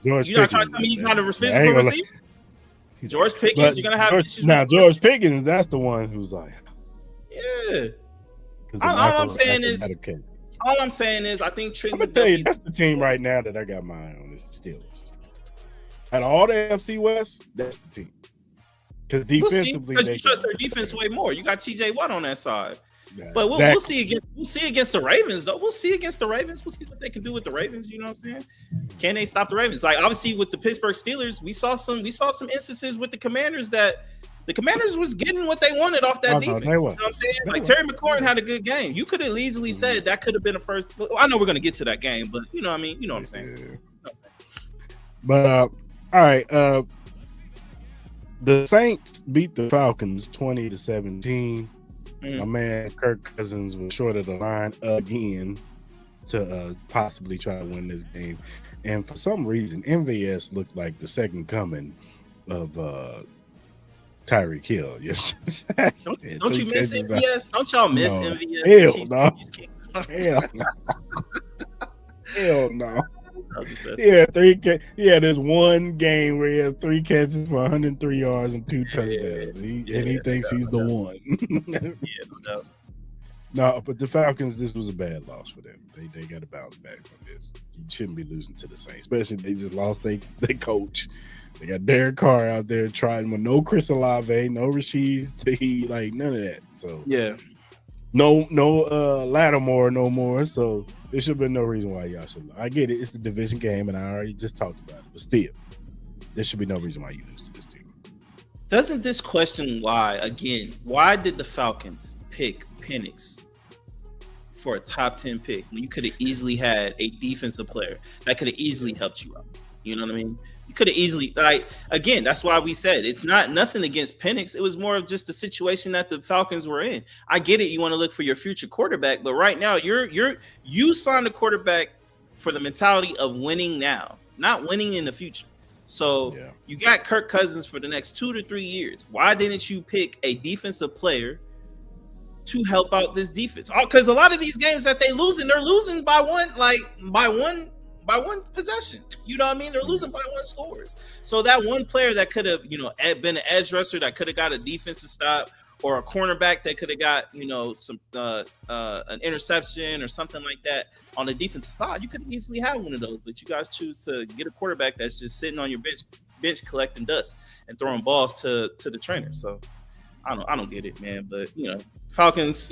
George You're not trying Pickens to is tell me a he's better. not a But I physical ain't gonna lie. receiver? George But Pickens, you're gonna have issues with Now George Pickens, that's the one who's like, Yeah. because of All I'm saying is, acrobatic catches. I think I'm Trenton gonna tell you, McDuffie's that's the team right now that I got my eye on is the Steelers. Out of all the FC West, that's the team. Because we'll see, defensively, because you trust their defense way more. You got TJ Watt on that side. But we'll exactly. see against the Ravens though. We'll see against the Ravens. We'll see what they can do with the Ravens. You know what I'm saying? Can they stop the Ravens? Like obviously with the Pittsburgh Steelers, we saw some instances with the Commanders that the Commanders was getting what they wanted off that defense. They You were. know what I'm saying? Like Terry McLaurin had a good game. You could have easily said that could have been a first. I know we're gonna get to that game, but you know what I mean. You know what I'm saying? Yeah. But all right, the Saints beat the Falcons 20-17. My man Kirk Cousins was short of the line again to possibly try to win this game, and for some reason, MVS looked like the second coming of Tyreek Hill. Yes, Don't you miss MVS? Don't y'all miss MVS? Hell no. Hell no. Hell no. Yeah, he had this one game where he has 3 catches for 103 yards and 2 touchdowns. He thinks he's the one. No, but the Falcons, this was a bad loss for them. They got to bounce back from this. You shouldn't be losing to the Saints, especially they just lost their coach. They got Derek Carr out there trying with no Chris Olave, no Rashid Tahi, like none of that. So yeah. No Lattimore no more. So there should have been no reason why y'all should. I get it. It's the division game, and I already just talked about it. But still, there should be no reason why you lose to this team. Doesn't this question why did the Falcons pick Penix for a top 10 pick when you could have easily had a defensive player that could have easily helped you out? You know what I mean? You could have easily, again, that's why we said it's nothing against Penix. It was more of just the situation that the Falcons were in. I get it. You want to look for your future quarterback, but right now you signed a quarterback for the mentality of winning now, not winning in the future. So you got Kirk Cousins for the next 2 to 3 years. Why didn't you pick a defensive player to help out this defense? Because a lot of these games that they're losing by one possession. You know what I mean? They're losing by 1 scores. So that one player that could have, been an edge rusher that could have got a defensive stop, or a cornerback that could have got, some an interception or something like that on the defensive side, you could easily have one of those. But you guys choose to get a quarterback that's just sitting on your bench collecting dust and throwing balls to the trainer. So I don't get it, man. But Falcons,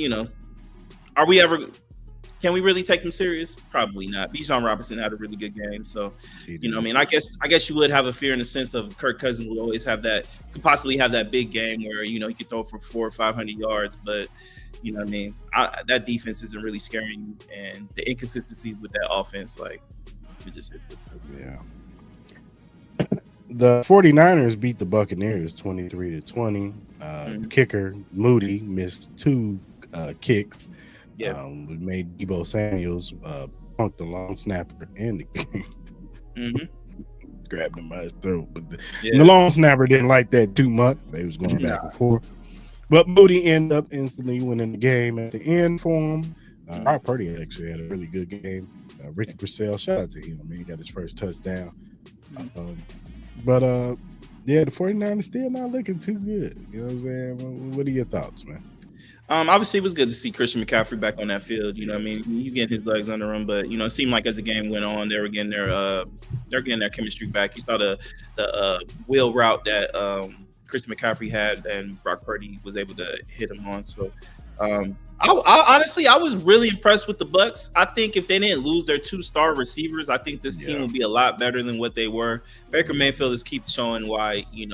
can we really take them serious? Probably not. Bijan Robinson had a really good game. So, I guess you would have a fear in the sense of Kirk Cousins would always could possibly have that big game where, he could throw for 400 or 500 yards. But, that defense isn't really scaring you. And the inconsistencies with that offense, it just is. Yeah. The 49ers beat the Buccaneers 23-20. Kicker Moody missed 2 kicks. Yeah, we made Debo Samuels punk the long snapper in the game. Grabbed him by his throat, but the long snapper didn't like that too much. They was going back and forth, but Moody ended up instantly winning the game at the end for him. Brock Purdy actually had a really good game. Ricky Purcell, shout out to him. He got his first touchdown. But the 49ers still not looking too good. You know what I'm saying? What are your thoughts, man? Obviously, it was good to see Christian McCaffrey back on that field. You know what I mean? He's getting his legs under him, but it seemed like as the game went on, they were getting their chemistry back. You saw the wheel route that Christian McCaffrey had, and Brock Purdy was able to hit him on. So, I honestly, I was really impressed with the Bucs. I think if they didn't lose their 2-star receivers, I think this team would be a lot better than what they were. Baker Mayfield is keep showing why he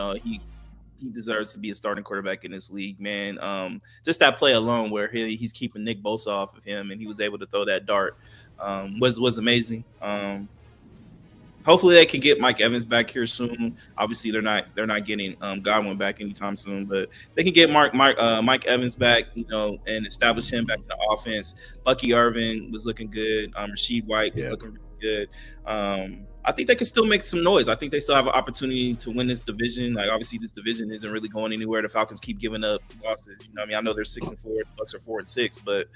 deserves to be a starting quarterback in this league, man. Just that play alone where he's keeping Nick Bosa off of him and he was able to throw that dart was amazing. Hopefully they can get Mike Evans back here soon. Obviously they're not getting Godwin back anytime soon, but they can get Mike Evans back, and establish him back in the offense. Bucky Irvin was looking good. Rasheed White was Yeah. looking really good. I think they can still make some noise. I think they still have an opportunity to win this division. Like obviously this division isn't really going anywhere. The Falcons keep giving up losses. I know they're 6-4, the Bucks are 4-6, but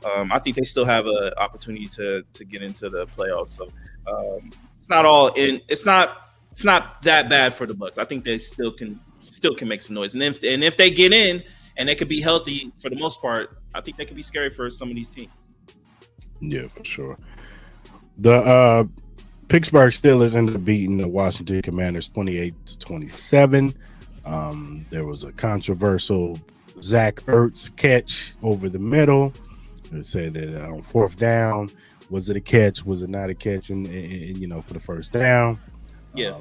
I think they still have an opportunity to get into the playoffs. So it's not all in. It's not that bad for the Bucks. I think they still can make some noise. And if they get in and they could be healthy for the most part, I think they could be scary for some of these teams. Yeah, for sure. The Pittsburgh Steelers ended up beating the Washington Commanders 28-27. There was a controversial Zach Ertz catch over the middle. They said that on fourth down, was it a catch? Was it not a catch? And for the first down. Yeah.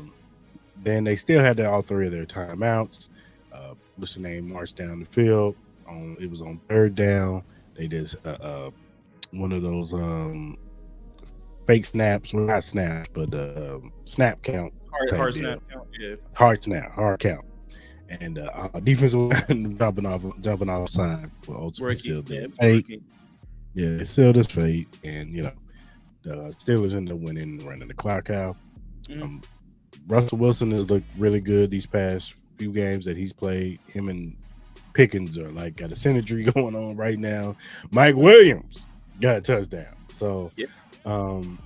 Then they still had all three of their timeouts. What's the name? Marched down the field. It was on third down. They did one of those fake snaps. Well, not snaps, but snap count. Hard snap count. Yeah. Hard count. And defensive line jumping off side for ultimately sealed their fate. Yeah, they sealed his fate, and the Steelers ended up winning and running the clock out. Mm-hmm. Russell Wilson has looked really good these past few games that he's played. Him and Pickens are like got a synergy going on right now. Mike Williams got a touchdown, so I'm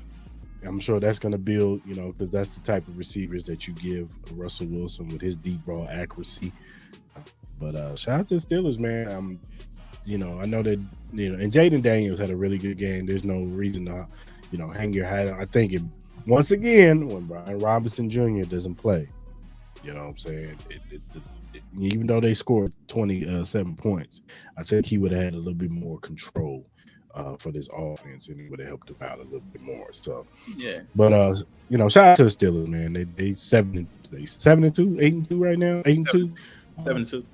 sure that's going to build, because that's the type of receivers that you give Russell Wilson with his deep ball accuracy. But shout out to the Steelers, man. I know that and Jaden Daniels had a really good game. There's no reason to hang your hat on. I think once again when Brian Robinson Jr. doesn't play, you know what I'm saying, even though they scored 27 points, I think he would have had a little bit more control for this offense, and it would have helped them out a little bit more. So yeah. But shout out to the Steelers, man. They 7-2, 8-2 right now, 8-2, 7-2.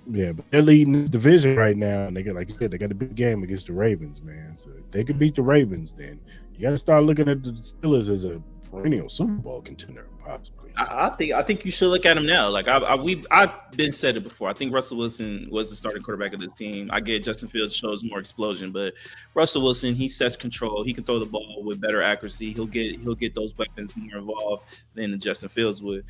Yeah, but they're leading this division right now, and they got a big game against the Ravens, man. So if they could beat the Ravens, then you got to start looking at the Steelers as a perennial Super Bowl contender, possibly. So. I think you should look at him now. Like I've been said it before. I think Russell Wilson was the starting quarterback of this team. I get Justin Fields shows more explosion, but Russell Wilson, he sets control. He can throw the ball with better accuracy. He'll get those weapons more involved than Justin Fields would.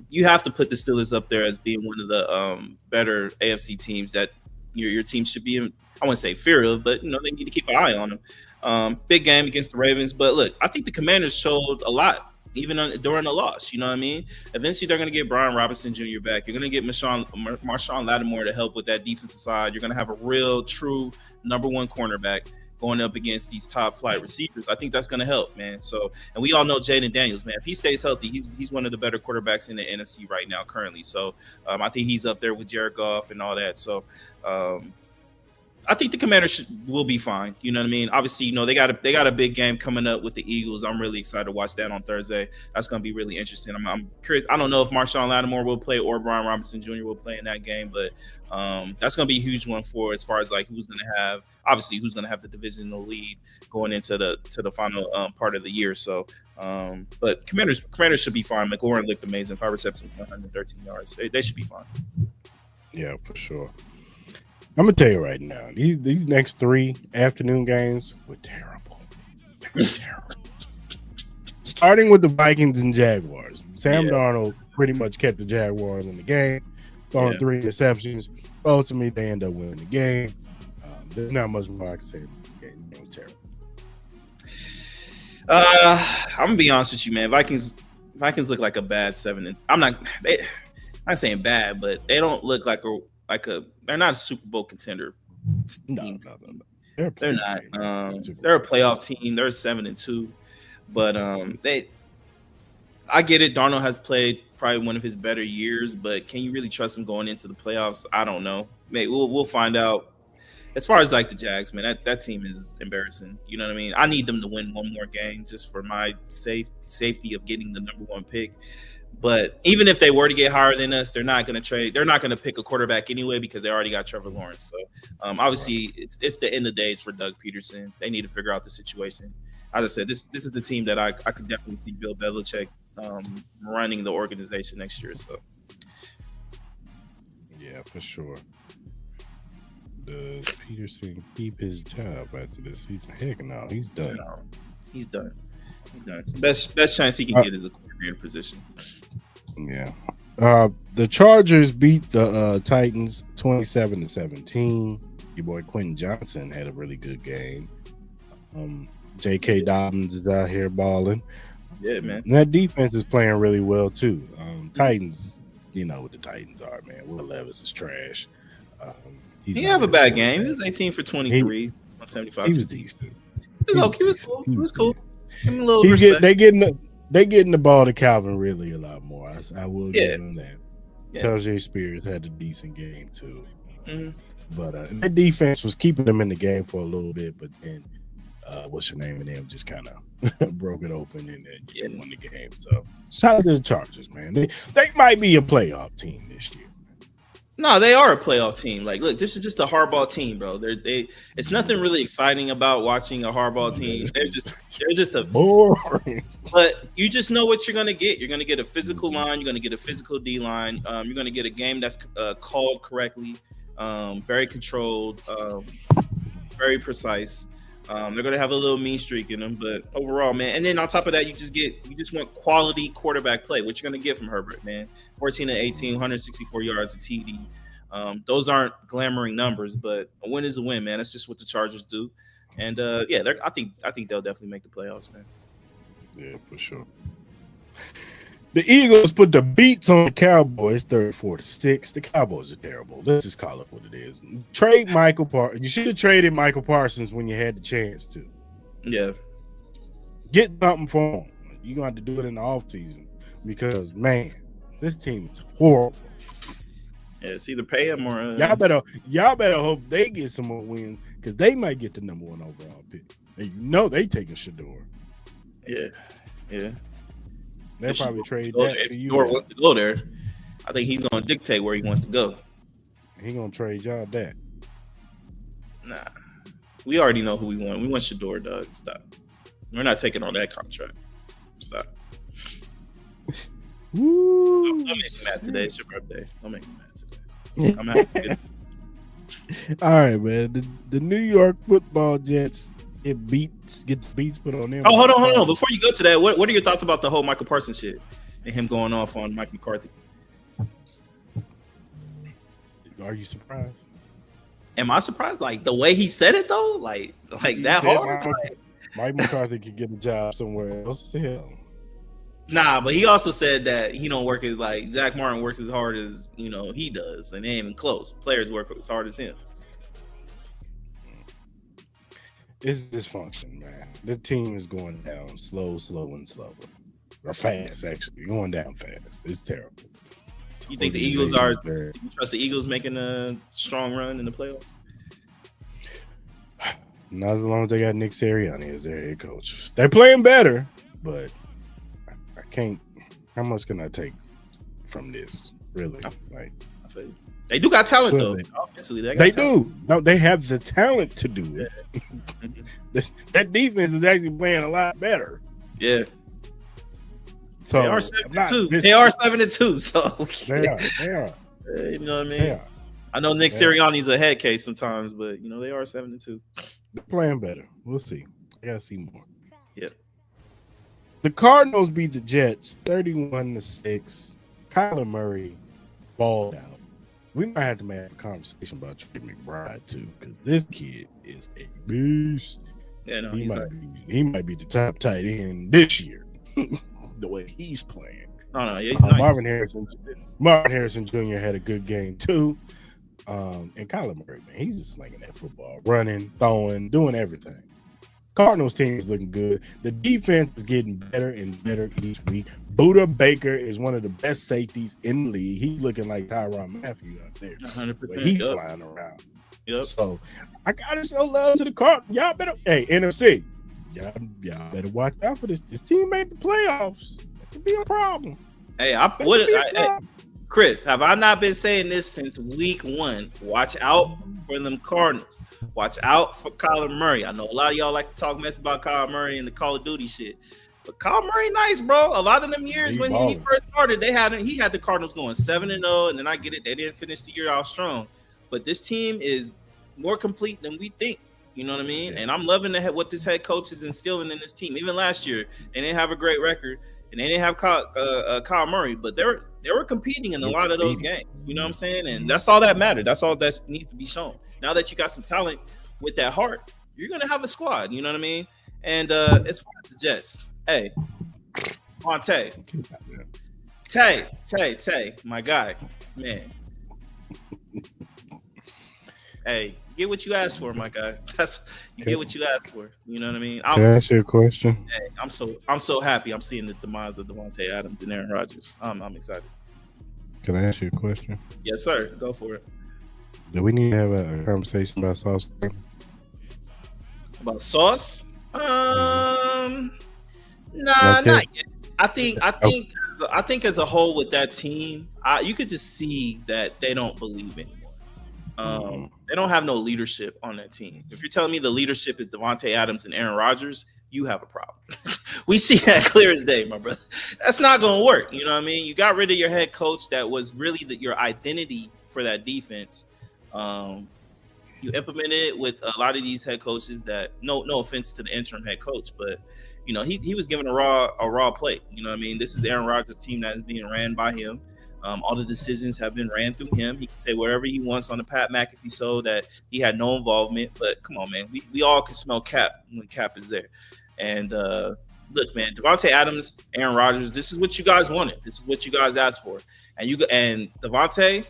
You have to put the Steelers up there as being one of the better AFC teams that your team should be in. I wouldn't say fear of, but they need to keep an eye on them. Big game against the Ravens, but look, I think the Commanders showed a lot. Even during the loss, you know what I mean? Eventually, they're going to get Brian Robinson Jr. back. You're going to get Marshawn Lattimore to help with that defensive side. You're going to have a real, true number one cornerback going up against these top flight receivers. I think that's going to help, man. So, and we all know Jaden Daniels, man. If he stays healthy, he's one of the better quarterbacks in the NFC right now currently. So, I think he's up there with Jared Goff and all that. So, I think the Commanders will be fine. You know what I mean? Obviously, they got a big game coming up with the Eagles. I'm really excited to watch that on Thursday. That's going to be really interesting. I'm curious. I don't know if Marshawn Lattimore will play or Brian Robinson Jr. will play in that game, but that's going to be a huge one for as far as like who's going to have the divisional lead going into the final part of the year. So, but Commanders should be fine. McLaurin looked amazing. 5 receptions, 113 yards. They should be fine. Yeah, for sure. I'm gonna tell you right now, these next 3 afternoon games were terrible. Terrible. Starting with the Vikings and Jaguars. Sam Darnold pretty much kept the Jaguars in the game, throwing 3 interceptions. Ultimately, they end up winning the game. There's not much more I can say about this game. It was terrible. I'm gonna be honest with you, man. Vikings look like a bad 7. I'm not saying bad, but they don't look like a they're not a Super Bowl contender. No. They're not. They're a playoff team. They're 7-2, but I get it. Darnold has played probably one of his better years, but can you really trust him going into the playoffs? I don't know. Maybe we'll find out. As far as like the Jags, man, that team is embarrassing. You know what I mean? I need them to win one more game just for my safety of getting the number 1 pick. But even if they were to get higher than us, they're not going to trade. They're not going to pick a quarterback anyway because they already got Trevor Lawrence. So obviously, it's the end of the day. It's for Doug Peterson. They need to figure out the situation. I just said this is the team that I could definitely see Bill Belichick running the organization next year. So Yeah, for sure. Does Peterson keep his job after this season? Heck no, he's done. no, he's done. He's done. Best chance he can get is a coordinator position. Yeah. The Chargers beat the Titans 27-17. Your boy Quentin Johnson had a really good game. J.K. Dobbins is out here balling. Yeah, man. And that defense is playing really well too. Titans, you know what the Titans are, man. Will Levis is trash. He didn't have a bad game. He was 18 for 23, 175. He was decent. He was cool. He was cool. Give him a little respect. They getting the ball to Calvin Ridley a lot more. I will give him that. Yeah. Taljay Spears had a decent game too. Mm-hmm. But that defense was keeping them in the game for a little bit, but then what's your name? And them just kind of broke it open and then won the game. So shout out to the Chargers, man. They might be a playoff team this year. No, they are a playoff team. Like, look, this is just a hardball team, bro. It's nothing really exciting about watching a hardball team. They're just a boring. But you just know what you're gonna get. You're gonna get a physical line. You're gonna get a physical D line. You're gonna get a game that's called correctly, very controlled, very precise. They're gonna have a little mean streak in them, but overall, man. And then on top of that, you just want quality quarterback play, which you're gonna get from Herbert, man. 14 and 18, 164 yards a TD. Those aren't glamoring numbers, but a win is a win, man. That's just what the Chargers do. And I think they'll definitely make the playoffs, man. Yeah, for sure. The Eagles put the beats on the Cowboys 34-6. The Cowboys are terrible. Let's just call it what it is. Trade Michael Parsons. You should have traded Michael Parsons when you had the chance to. Yeah. Get something for him. You're going to have to do it in the offseason because, man, this team is horrible. Yeah, it's either pay him or y'all better hope they get some more wins because they might get the number 1 overall pick. And you know they taking Shador. Yeah. They'll probably trade that to you. Shador wants to go there. I think he's going to dictate where he wants to go. He going to trade y'all that. Nah. We already know who we want. We want Shador, dog. Stop. We're not taking on that contract. Stop. Woo. I'm making mad today. It's your birthday. I'm making mad today. I'm happy. All right, man. The New York Football Jets get the beats put on them. Oh, hold on. Before you go to that, what are your thoughts about the whole Michael Parsons shit and him going off on Mike McCarthy? Are you surprised? Am I surprised? Like the way he said it though, like that hard. Mike McCarthy could get a job somewhere else. Hell. Nah, but he also said that he don't work as like Zach Martin works as hard as he does, and they ain't even close. Players work as hard as him. It's dysfunction, man. The team is going down slow, and slower. Or fast, actually. Going down fast. It's terrible. You think the Eagles you trust the Eagles making a strong run in the playoffs? Not as long as they got Nick Sirianni as their head coach. They're playing better, but I can't. How much can I take from this? Really? Like, they do got talent though. Obviously, they do. No, they have the talent to do it. That defense is actually playing a lot better. Yeah. So they are 7-2. They are 7-2. So they are. You know what I mean? I know Nick Sirianni's a head case sometimes, but they are 7-2. They're playing better. We'll see. I gotta see more. Yeah. The Cardinals beat the Jets 31-6. Kyler Murray balled out. We might have to have a conversation about Trey McBride too, because this kid is a beast. Yeah, no, he might be the top tight end this year. The way he's playing. No, yeah, he's nice. Marvin Harrison Jr. had a good game too. And Kyler Murray, man, he's just slinging that football, running, throwing, doing everything. Cardinals team is looking good. The defense is getting better and better each week. Buda Baker is one of the best safeties in the league. He's looking like Tyrann Mathieu out there. 100%. He's flying around. Yep. So I gotta show love to the Cardinals. Y'all better, NFC. Y'all better watch out for this. This team made the playoffs. That could be a problem. Hey, Chris, have I not been saying this since week 1? Watch out for them Cardinals. Watch out for Kyler Murray. I know a lot of y'all like to talk mess about Kyler Murray and the Call of Duty shit. But Kyler Murray nice, bro. A lot of them years when he first started, he had the Cardinals going 7-0, and then I get it, they didn't finish the year out strong. But this team is more complete than we think. You know what I mean? And I'm loving what this head coach is instilling in this team. Even last year, they didn't have a great record, and they didn't have Kyle Murray, but they were competing in a lot of those games. You know what I'm saying? And that's all that mattered. That's all that needs to be shown. Now that you got some talent with that heart, you're gonna have a squad. You know what I mean? And as far as the Jets, hey, Tay, my guy, man. Hey, get what you asked for, my guy. Get what you asked for. You know what I mean? Can I ask you a question? Hey, I'm so happy. I'm seeing the demise of Davante Adams and Aaron Rodgers. I'm excited. Can I ask you a question? Yes, sir. Go for it. Do we need to have a conversation about Sauce? About Sauce? Nah, not yet. I think as a whole with that team, you could just see that they don't believe anymore. They don't have no leadership on that team. If you're telling me the leadership is Davante Adams and Aaron Rodgers, you have a problem. We see that clear as day, my brother. That's not going to work. You know what I mean? You got rid of your head coach that was really your identity for that defense. You implemented it with a lot of these head coaches that, no offense to the interim head coach, but you know, he was given a raw plate. You know what I mean? This is Aaron Rodgers' team that is being ran by him. All the decisions have been ran through him. He can say whatever he wants on the Pat McAfee show that he had no involvement. But come on, man, we all can smell Cap when Cap is there. And look, man, Davante Adams, Aaron Rodgers, this is what you guys wanted. This is what you guys asked for. And Davante,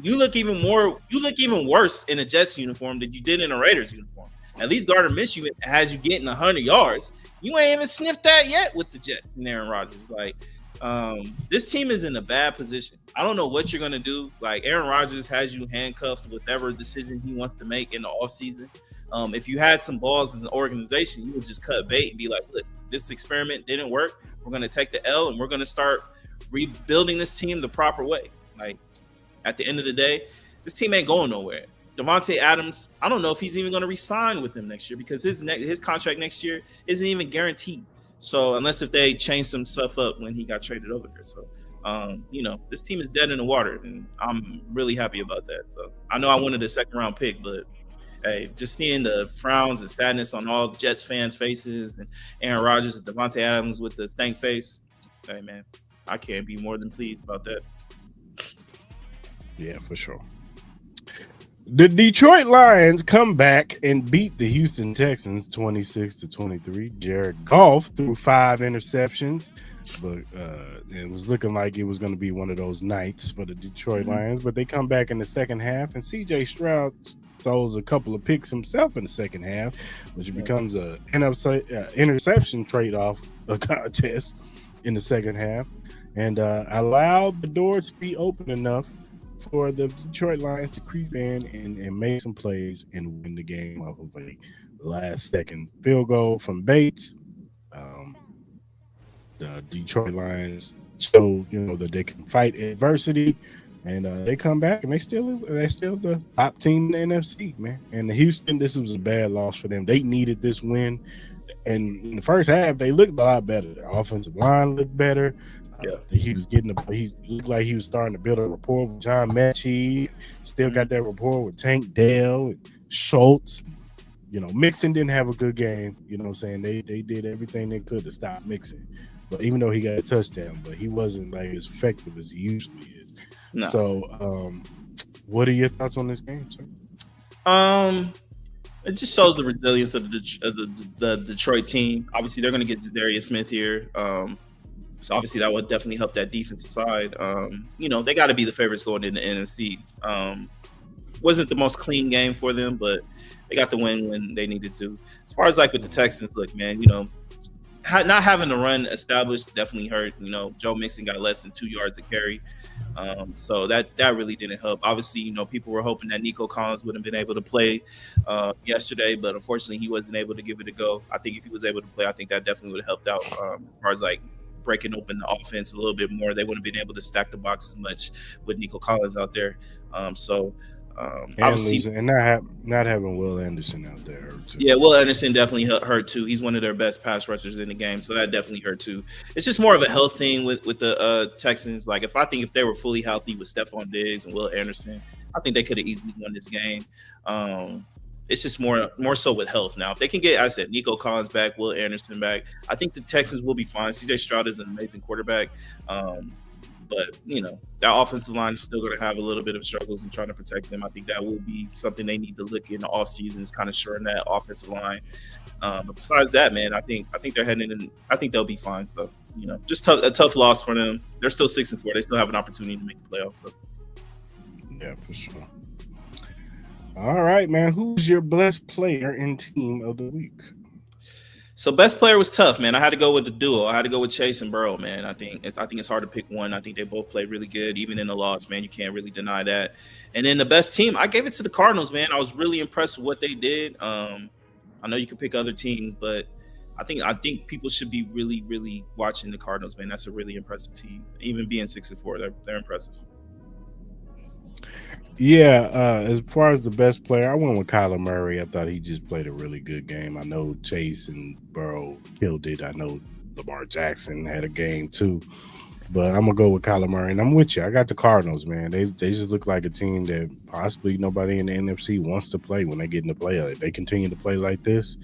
you look even worse in a Jets uniform than you did in a Raiders uniform. At least Gardner Minshew has you getting 100 yards. You ain't even sniffed that yet with the Jets and Aaron Rodgers. Like, this team is in a bad position. I don't know what you're gonna do. Like, Aaron Rodgers has you handcuffed with whatever decision he wants to make in the offseason. If you had some balls as an organization, you would just cut bait and be like, look, this experiment didn't work. We're gonna take the L and we're gonna start rebuilding this team the proper way. Like, at the end of the day, this team ain't going nowhere. Davante Adams, I don't know if he's even going to re-sign with him next year because his contract next year isn't even guaranteed. So unless if they change some stuff up when he got traded over there. So, you know, this team is dead in the water, and I'm really happy about that. So I know I wanted a 2nd-round pick, but hey, just seeing the frowns and sadness on all Jets fans' faces and Aaron Rodgers and Davante Adams with the stank face, hey, man, I can't be more than pleased about that. Yeah, for sure. The Detroit Lions come back and beat the Houston Texans 26-23. Jared Goff threw 5 interceptions, but it was looking like it was going to be one of those nights for the Detroit Lions. But they come back in the second half, and C.J. Stroud throws a couple of picks himself in the second half, which becomes an interception trade-off contest in the second half, and allowed the door to be open enough for the Detroit Lions to creep in and make some plays and win the game off of a last-second field goal from Bates. The Detroit Lions show, that they can fight adversity, and they come back and they're still the top team in the NFC, man. And the Houston, this was a bad loss for them. They needed this win, and in the first half they looked a lot better. Their offensive line looked better. He looked like he was starting to build a rapport with John Mechie. Still got that rapport with Tank Dell and Schultz. Mixon didn't have a good game. You know what I'm saying? They did everything they could to stop Mixon. But even though he got a touchdown, but he wasn't like as effective as he usually is. No. So, what are your thoughts on this game, sir? It just shows the resilience of the Detroit team. Obviously, they're going to get Darius Smith here. So obviously that would definitely help that defensive side. They got to be the favorites going into the NFC. Wasn't the most clean game for them, but they got the win when they needed to. As far as like with the Texans, look, man, not having the run established definitely hurt. Joe Mixon got less than 2 yards to carry. So that really didn't help. Obviously, people were hoping that Nico Collins would have been able to play yesterday, but unfortunately he wasn't able to give it a go. I think if he was able to play, I think that definitely would have helped out as far as like breaking open the offense a little bit more. They wouldn't have been able to stack the box as much with Nico Collins out there. So And obviously, losing and not having Will Anderson out there hurt too. yeah, Will Anderson definitely hurt too. He's one of their best pass rushers in the game, so that definitely hurt too. It's just more of a health thing with the Texans. Like if they were fully healthy with Stephon Diggs and Will Anderson, I think they could have easily won this game. Um, it's just more so with health now. If they can get, I said, Nico Collins back, Will Anderson back, I think the Texans will be fine. CJ Stroud is an amazing quarterback. Um, but that offensive line is still going to have a little bit of struggles in trying to protect him. I think that will be something they need to look in all seasons, kind of shoring that offensive line. But besides that, man, I think they're heading in. I think they'll be fine. So just a tough loss for them. They're still 6-4. They still have an opportunity to make the playoffs. So. Yeah, for sure. All right, man. Who's your best player and team of the week? So best player was tough, man. I had to go with the duo. I had to go with Chase and Burrow, man. I think it's hard to pick one. I think they both played really good, even in the loss, man. You can't really deny that. And then the best team, I gave it to the Cardinals, man. I was really impressed with what they did. I know you could pick other teams, but I think people should be really, really watching the Cardinals, man. That's a really impressive team. Even being 6-4, they're impressive. Yeah, as far as the best player, I went with Kyler Murray. I thought he just played a really good game. I know Chase and Burrow killed it. I know Lamar Jackson had a game too. But I'm gonna go with Kyler Murray, and I'm with you. I got the Cardinals, man. They just look like a team that possibly nobody in the NFC wants to play when they get in the playoff. If they continue to play like this,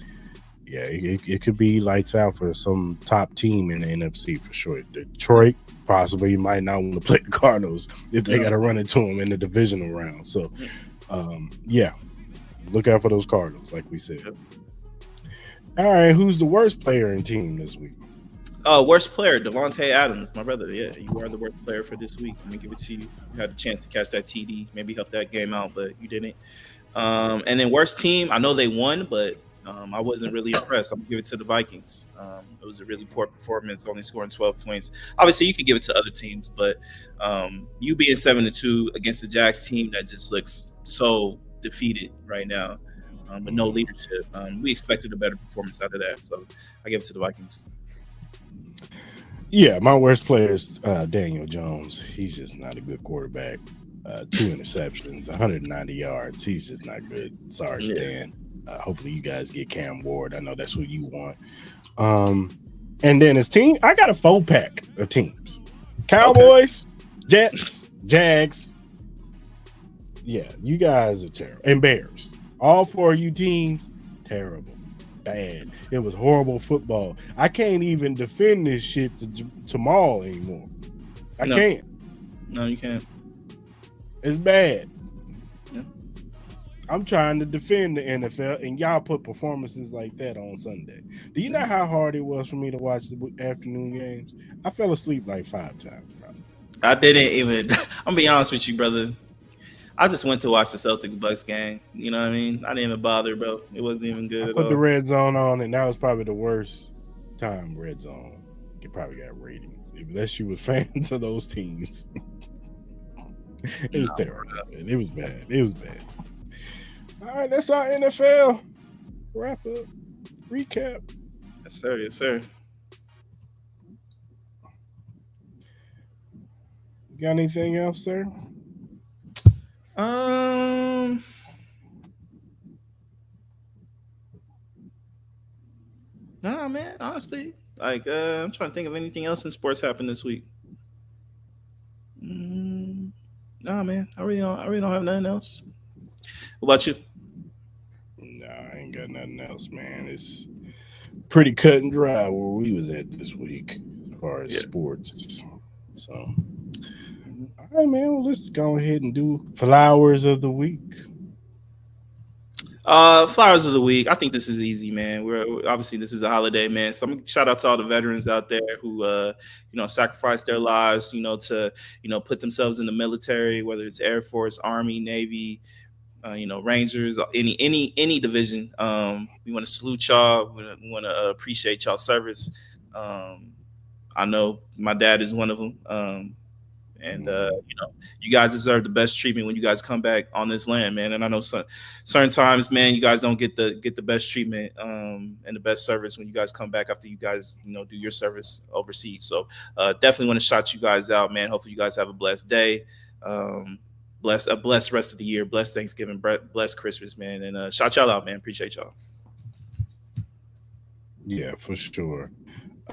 yeah, it could be lights out for some top team in the NFC for sure. Detroit possibly might not want to play the Cardinals if they got to run into them in the divisional round. So, yeah, look out for those Cardinals, like we said. All right, who's the worst player in team this week? Worst player, Devontae Adams, my brother. Yeah, you are the worst player for this week. Let me give it to you. You had the chance to catch that TD, maybe help that game out, but you didn't. And then worst team, I know they won, but I wasn't really impressed. I'm gonna give it to the Vikings. It was a really poor performance, only scoring 12 points. Obviously, you could give it to other teams, but you being 7-2 against the Jags team that just looks so defeated right now, with no leadership, we expected a better performance out of that. So I give it to the Vikings. Yeah, my worst player is Daniel Jones. He's just not a good quarterback. 2 interceptions, 190 yards. He's just not good. Sorry, Stan. Hopefully you guys get Cam Ward. I know that's what you want. And then his team, I got a 4-pack of teams. Cowboys, Jets, Jags. Yeah, you guys are terrible. And Bears. All 4 of you teams, terrible. Bad. It was horrible football. I can't even defend this shit to Mal anymore. I can't. No, you can't. It's bad. Yeah. I'm trying to defend the NFL, and y'all put performances like that on Sunday. Do you know how hard it was for me to watch the afternoon games? I fell asleep like 5 times. Probably. I didn't even. I'm gonna be honest with you, brother. I just went to watch the Celtics Bucks game. You know what I mean? I didn't even bother, bro. It wasn't even good at all. Put the red zone on, and that was probably the worst time red zone. It probably got ratings, unless you were fans of those teams. It was terrible. Man. It was bad. It was bad. All right, that's our NFL wrap up recap. Yes, sir. Yes, sir. You got anything else, sir? Nah, man. Honestly, like I'm trying to think of anything else in sports happened this week. Nah, man. I really don't have nothing else. What about you? Nah, I ain't got nothing else, man. It's pretty cut and dry where we was at this week as far as sports. So, all right, man. Well, let's go ahead and do flowers of the week. Flowers of the week. I think this is easy, man. We're obviously this is a holiday, man. So I'm gonna shout out to all the veterans out there who, sacrificed their lives, to, put themselves in the military, whether it's Air Force, Army, Navy, Rangers, any division. We want to salute y'all. We want to appreciate y'all service. I know my dad is one of them. And Mhm. you guys deserve the best treatment when you guys come back on this land, man. And I know certain times, man, you guys don't get the best treatment and the best service when you guys come back after you guys do your service overseas. So definitely want to shout you guys out, man. Hopefully you guys have a blessed day. Um, blessed rest of the year, blessed Thanksgiving, blessed Christmas, man. And shout y'all out, man. Appreciate y'all. Yeah, for sure.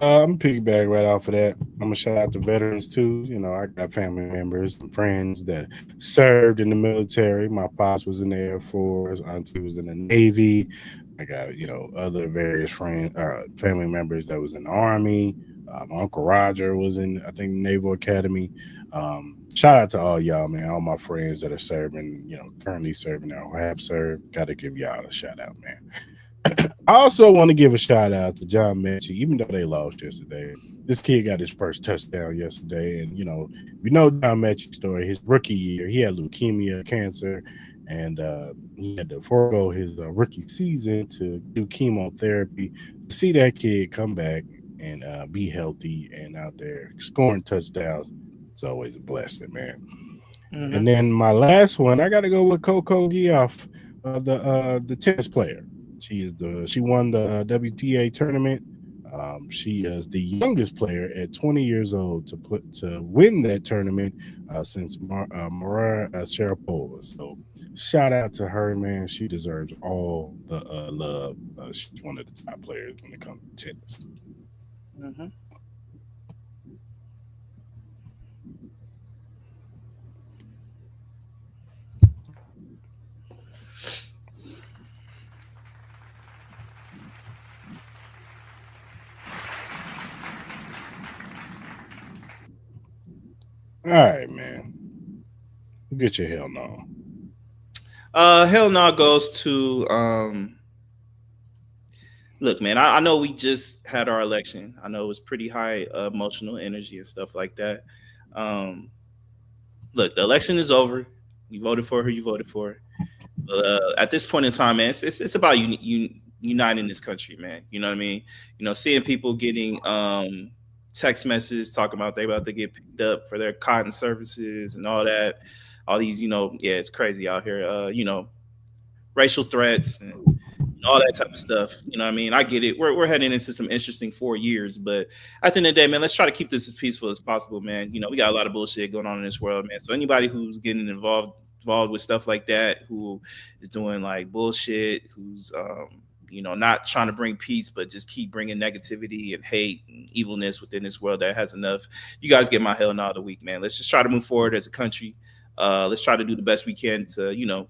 I'm piggyback right off of that. I'm gonna shout out to veterans too. I got family members and friends that served in the military. My pops was in the Air Force, auntie was in the Navy. I got other various family members that was in the Army. My Uncle Roger was in, I think, Naval Academy. Shout out to all y'all, man. All my friends that are serving, currently serving or have served. Got to give y'all a shout out, man. I also want to give a shout out to John Mechie, even though they lost yesterday. This kid got his first touchdown yesterday, and John Mechie's story. His rookie year, he had leukemia, cancer, and he had to forego his rookie season to do chemotherapy. To see that kid come back and be healthy and out there scoring touchdowns, it's always a blessing, man. And Mm-hmm. then my last one, I got to go with Coco Gauff, the tennis player. She won the WTA tournament. She is the youngest player at 20 years old to win that tournament since Maria Sharapova. So shout out to her, man. She deserves all the love. She's one of the top players when it comes to tennis. Mm-hmm. All right, man. Get your hell no. Hell no goes to look, man. I know we just had our election. I know it was pretty high emotional energy and stuff like that. Um, Look, the election is over. You voted for who you voted for. At this point in time, man, it's about uniting this country, man. You know what I mean? Seeing people getting text messages talking about they about to get picked up for their cotton services and all that. All these, yeah, it's crazy out here. Racial threats and all that type of stuff. You know what I mean? I get it. We're heading into some interesting 4 years, but at the end of the day, man, let's try to keep this as peaceful as possible, man. We got a lot of bullshit going on in this world, man. So anybody who's getting involved with stuff like that, who is doing like bullshit, who's not trying to bring peace, but just keep bringing negativity and hate and evilness within this world that has enough. You guys get my hell no of the week, man. Let's just try to move forward as a country. Let's try to do the best we can to,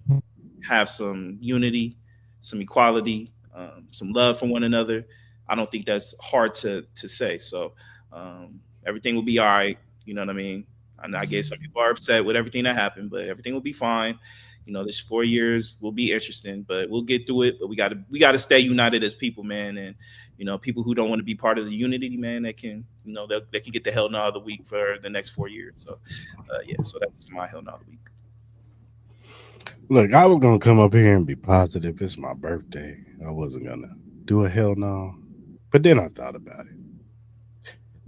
have some unity, some equality, some love for one another. I don't think that's hard to say. So everything will be all right. You know what I mean? And I guess some people are upset with everything that happened, but everything will be fine. This 4 years will be interesting, but we'll get through it. But we gotta stay united as people, man. And people who don't want to be part of the unity, man, they can they can get the hell no of the week for the next 4 years. So yeah, so that's my hell no of the week. Look, I was gonna come up here and be positive. It's my birthday. I wasn't gonna do a hell no, but then I thought about it.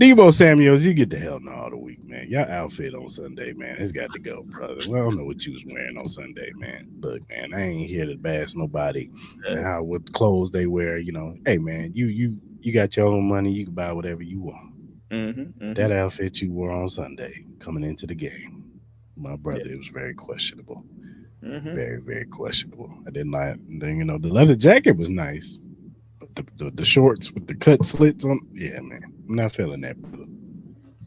Debo Samuels, you get the hell no all the week, man. Your outfit on Sunday, man, it's got to go, brother. Well, I don't know what you was wearing on Sunday, man. Look, man, I ain't here to bash nobody and how what clothes they wear. Hey, man, you got your own money. You can buy whatever you want. Mm-hmm, That mm-hmm. outfit you wore on Sunday coming into the game, my Yeah. brother, it was very questionable. Mm-hmm. Very, very questionable. I didn't like. Then the leather jacket was nice, but the shorts with the cut slits on, yeah, man, I'm not feeling that, brother.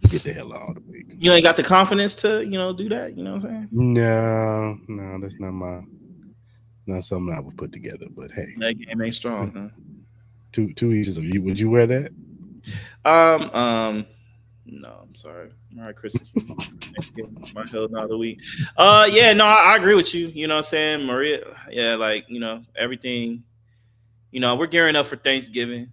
You get the hell out of the week. You ain't got the confidence to, do that. You know what I'm saying? No, no, that's not something I would put together. But hey, That game ain't strong, huh? two each of you. Would you wear that? Um, um, no, I'm sorry. Merry Christmas, Thanksgiving, my hell no of the week. Yeah, no, I agree with you. You know what I'm saying, Maria? Yeah, like everything. We're gearing up for Thanksgiving.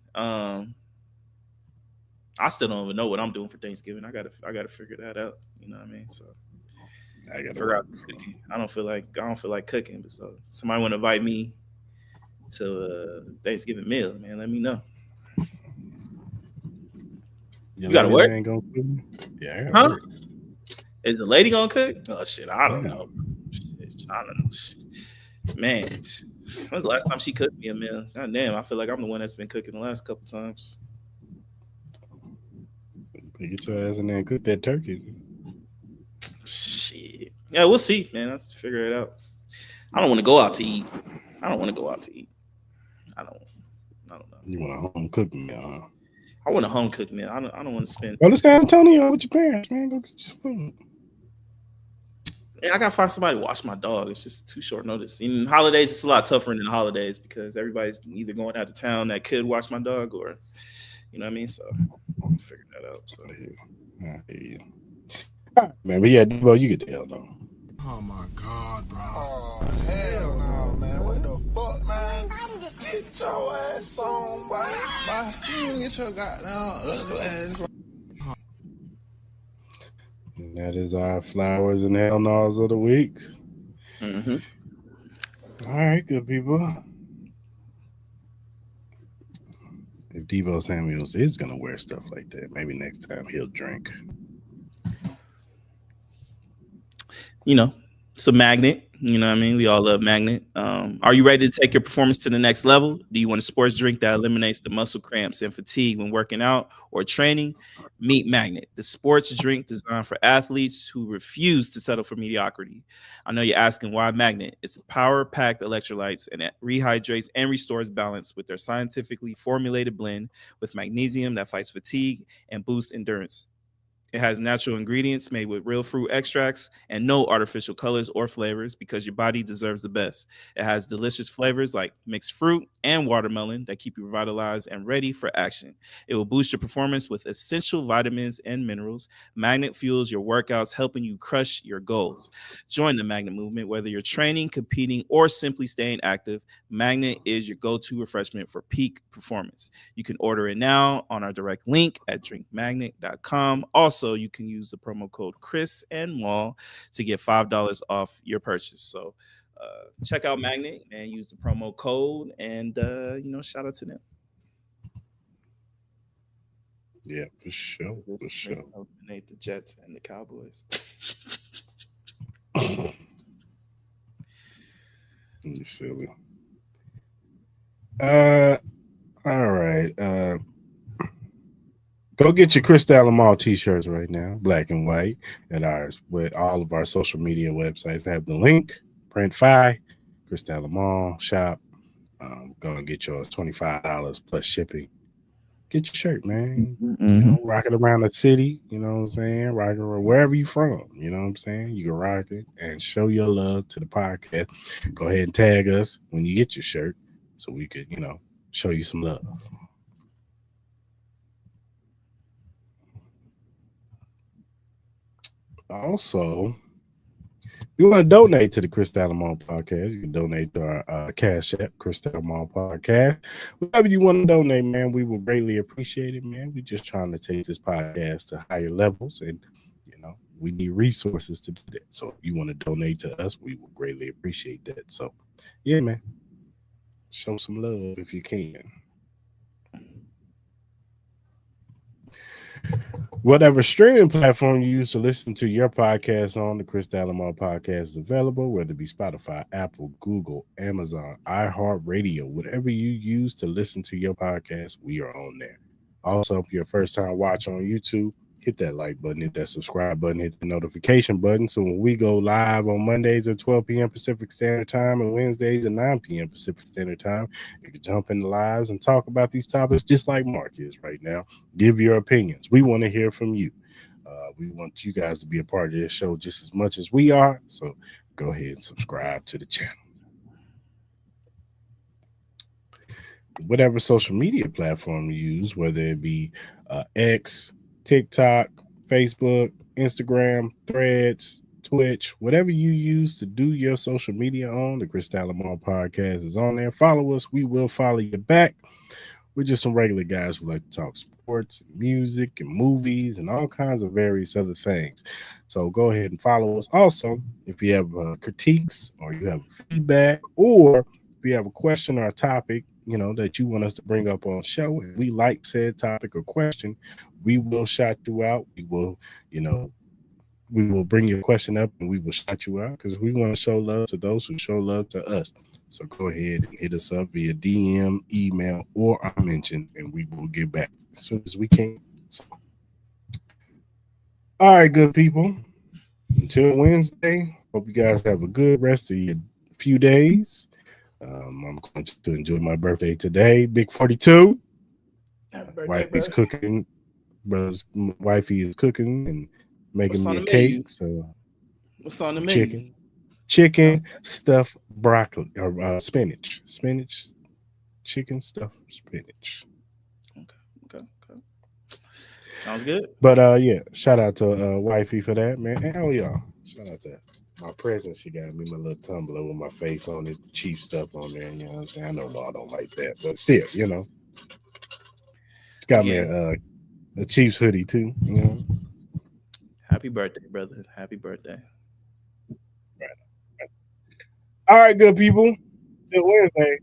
I still don't even know what I'm doing for Thanksgiving. I gotta figure that out. You know what I mean? So I got to figure work. out cooking. I don't feel like cooking, but so somebody want to invite me to a Thanksgiving meal, man. Let me know. Your You gotta ladies work, ain't gonna cook me? Yeah, I got to huh? work. Is the lady gonna cook? Oh shit, I don't Yeah. know. Shit, I don't know. Man, when was the last time she cooked me a meal? God damn, I feel like I'm the one that's been cooking the last couple times. Get your ass in there and cook that turkey. Shit. Yeah, we'll see, man. Let's figure it out. I don't want to go out to eat. I don't want to go out to eat. I don't. I don't know. You want a home cooked meal, huh? I want a home cooked meal. I don't. I don't want to spend. Go to San Antonio with your parents, man. Go get your food. Yeah, I gotta find somebody to watch my dog. It's just too short notice. In holidays, it's a lot tougher than the holidays because everybody's either going out of town that could watch my dog, or you know what I mean. So figure that out. So I hear you. All right, man, but yeah, Debo, you get the hell though. Oh my God, bro. Oh, hell no, man. What the fuck, man? Get your ass on, boy. You get your goddamn ugly ass on. And that is our flowers and hell no's of the week. mm-hmm. All right, good people. If Devo Samuels is gonna wear stuff like that, maybe next time he'll drink. You know, it's a magnet. You know what I mean? We all love magnet. Are you ready to take your performance to the next level? Do you want a sports drink that eliminates the muscle cramps and fatigue when working out or training? Meet Magnet, the sports drink designed for athletes who refuse to settle for mediocrity. I know you're asking why Magnet. It's power-packed electrolytes and it rehydrates and restores balance with their scientifically formulated blend with magnesium that fights fatigue and boosts endurance. It has natural ingredients made with real fruit extracts and no artificial colors or flavors because your body deserves the best. It has delicious flavors like mixed fruit and watermelon that keep you revitalized and ready for action. It will boost your performance with essential vitamins and minerals. Magnet fuels your workouts, helping you crush your goals. Join the Magnet movement, whether you're training, competing, or simply staying active. Magnet is your go-to refreshment for peak performance. You can order it now on our direct link at drinkmagnet.com. Also, you can use the promo code Cris and Mal to get $5 off your purchase. So check out Magnet and use the promo code, and shout out to them. Yeah, for sure, for sure. Eliminate the Jets and the Cowboys. You silly. All right. Go get your Cris and Mal t-shirts right now, black and white, at ours. With all of our social media websites have the link. Print Cris and Mal shop. Go and get yours, $25 plus shipping. Get your shirt, man. Mm-hmm. You know, rock it around the city. You know what I'm saying? Rock it around wherever you from. You know what I'm saying? You can rock it and show your love to the podcast. Go ahead and tag us when you get your shirt so we could, show you some love. Also, if you want to donate to the Cris and Mal podcast, you can donate to our Cash App, Cris and Mal podcast. Whatever you want to donate, man, we will greatly appreciate it, man. We're just trying to take this podcast to higher levels, and we need resources to do that. So if you want to donate to us, we will greatly appreciate that. So, yeah, man, show some love if you can. Whatever streaming platform you use to listen to your podcast on, the Cris and Mal podcast is available, whether it be Spotify, Apple, Google, Amazon, iHeartRadio, whatever you use to listen to your podcast, we are on there. Also, if you're a first-time watch on YouTube, hit that like button, hit that subscribe button, hit the notification button. So when we go live on Mondays at 12 p.m. Pacific Standard Time and Wednesdays at 9 p.m. Pacific Standard Time, you can jump in the lives and talk about these topics just like Mark is right now. Give your opinions. We want to hear from you. We want you guys to be a part of this show just as much as we are. So go ahead and subscribe to the channel. Whatever social media platform you use, whether it be X, TikTok, Facebook, Instagram, Threads, Twitch, whatever you use to do your social media on, the Cris and Mal podcast is on there. Follow us. We will follow you back. We're just some regular guys who like to talk sports, music, and movies, and all kinds of various other things. So go ahead and follow us. Also, if you have critiques or you have feedback, or if you have a question or a topic, that you want us to bring up on the show, and we like said topic or question, we will shout you out. We will, we will bring your question up and we will shout you out because we want to show love to those who show love to us. So go ahead and hit us up via DM, email, or our mention, and we will get back as soon as we can. So, all right, good people. Until Wednesday, hope you guys have a good rest of your few days. I'm going to enjoy my birthday today. Big 42. Happy birthday, Wifey's bro. cooking. Brother's wifey is cooking and making What's me on a the cake. menu? So What's on the some menu? chicken stuffed broccoli or spinach, chicken stuffed spinach. Okay. Sounds good. But yeah, shout out to wifey for that, man. Hell y'all. Shout out to my present. She got me my little tumbler with my face on it, the cheap stuff on there. You know what I'm saying? I know law don't like that, but still, you know. She got me Yeah. a Chiefs hoodie too. You know. Happy birthday, brother. Happy birthday. All right, good people. Till Wednesday.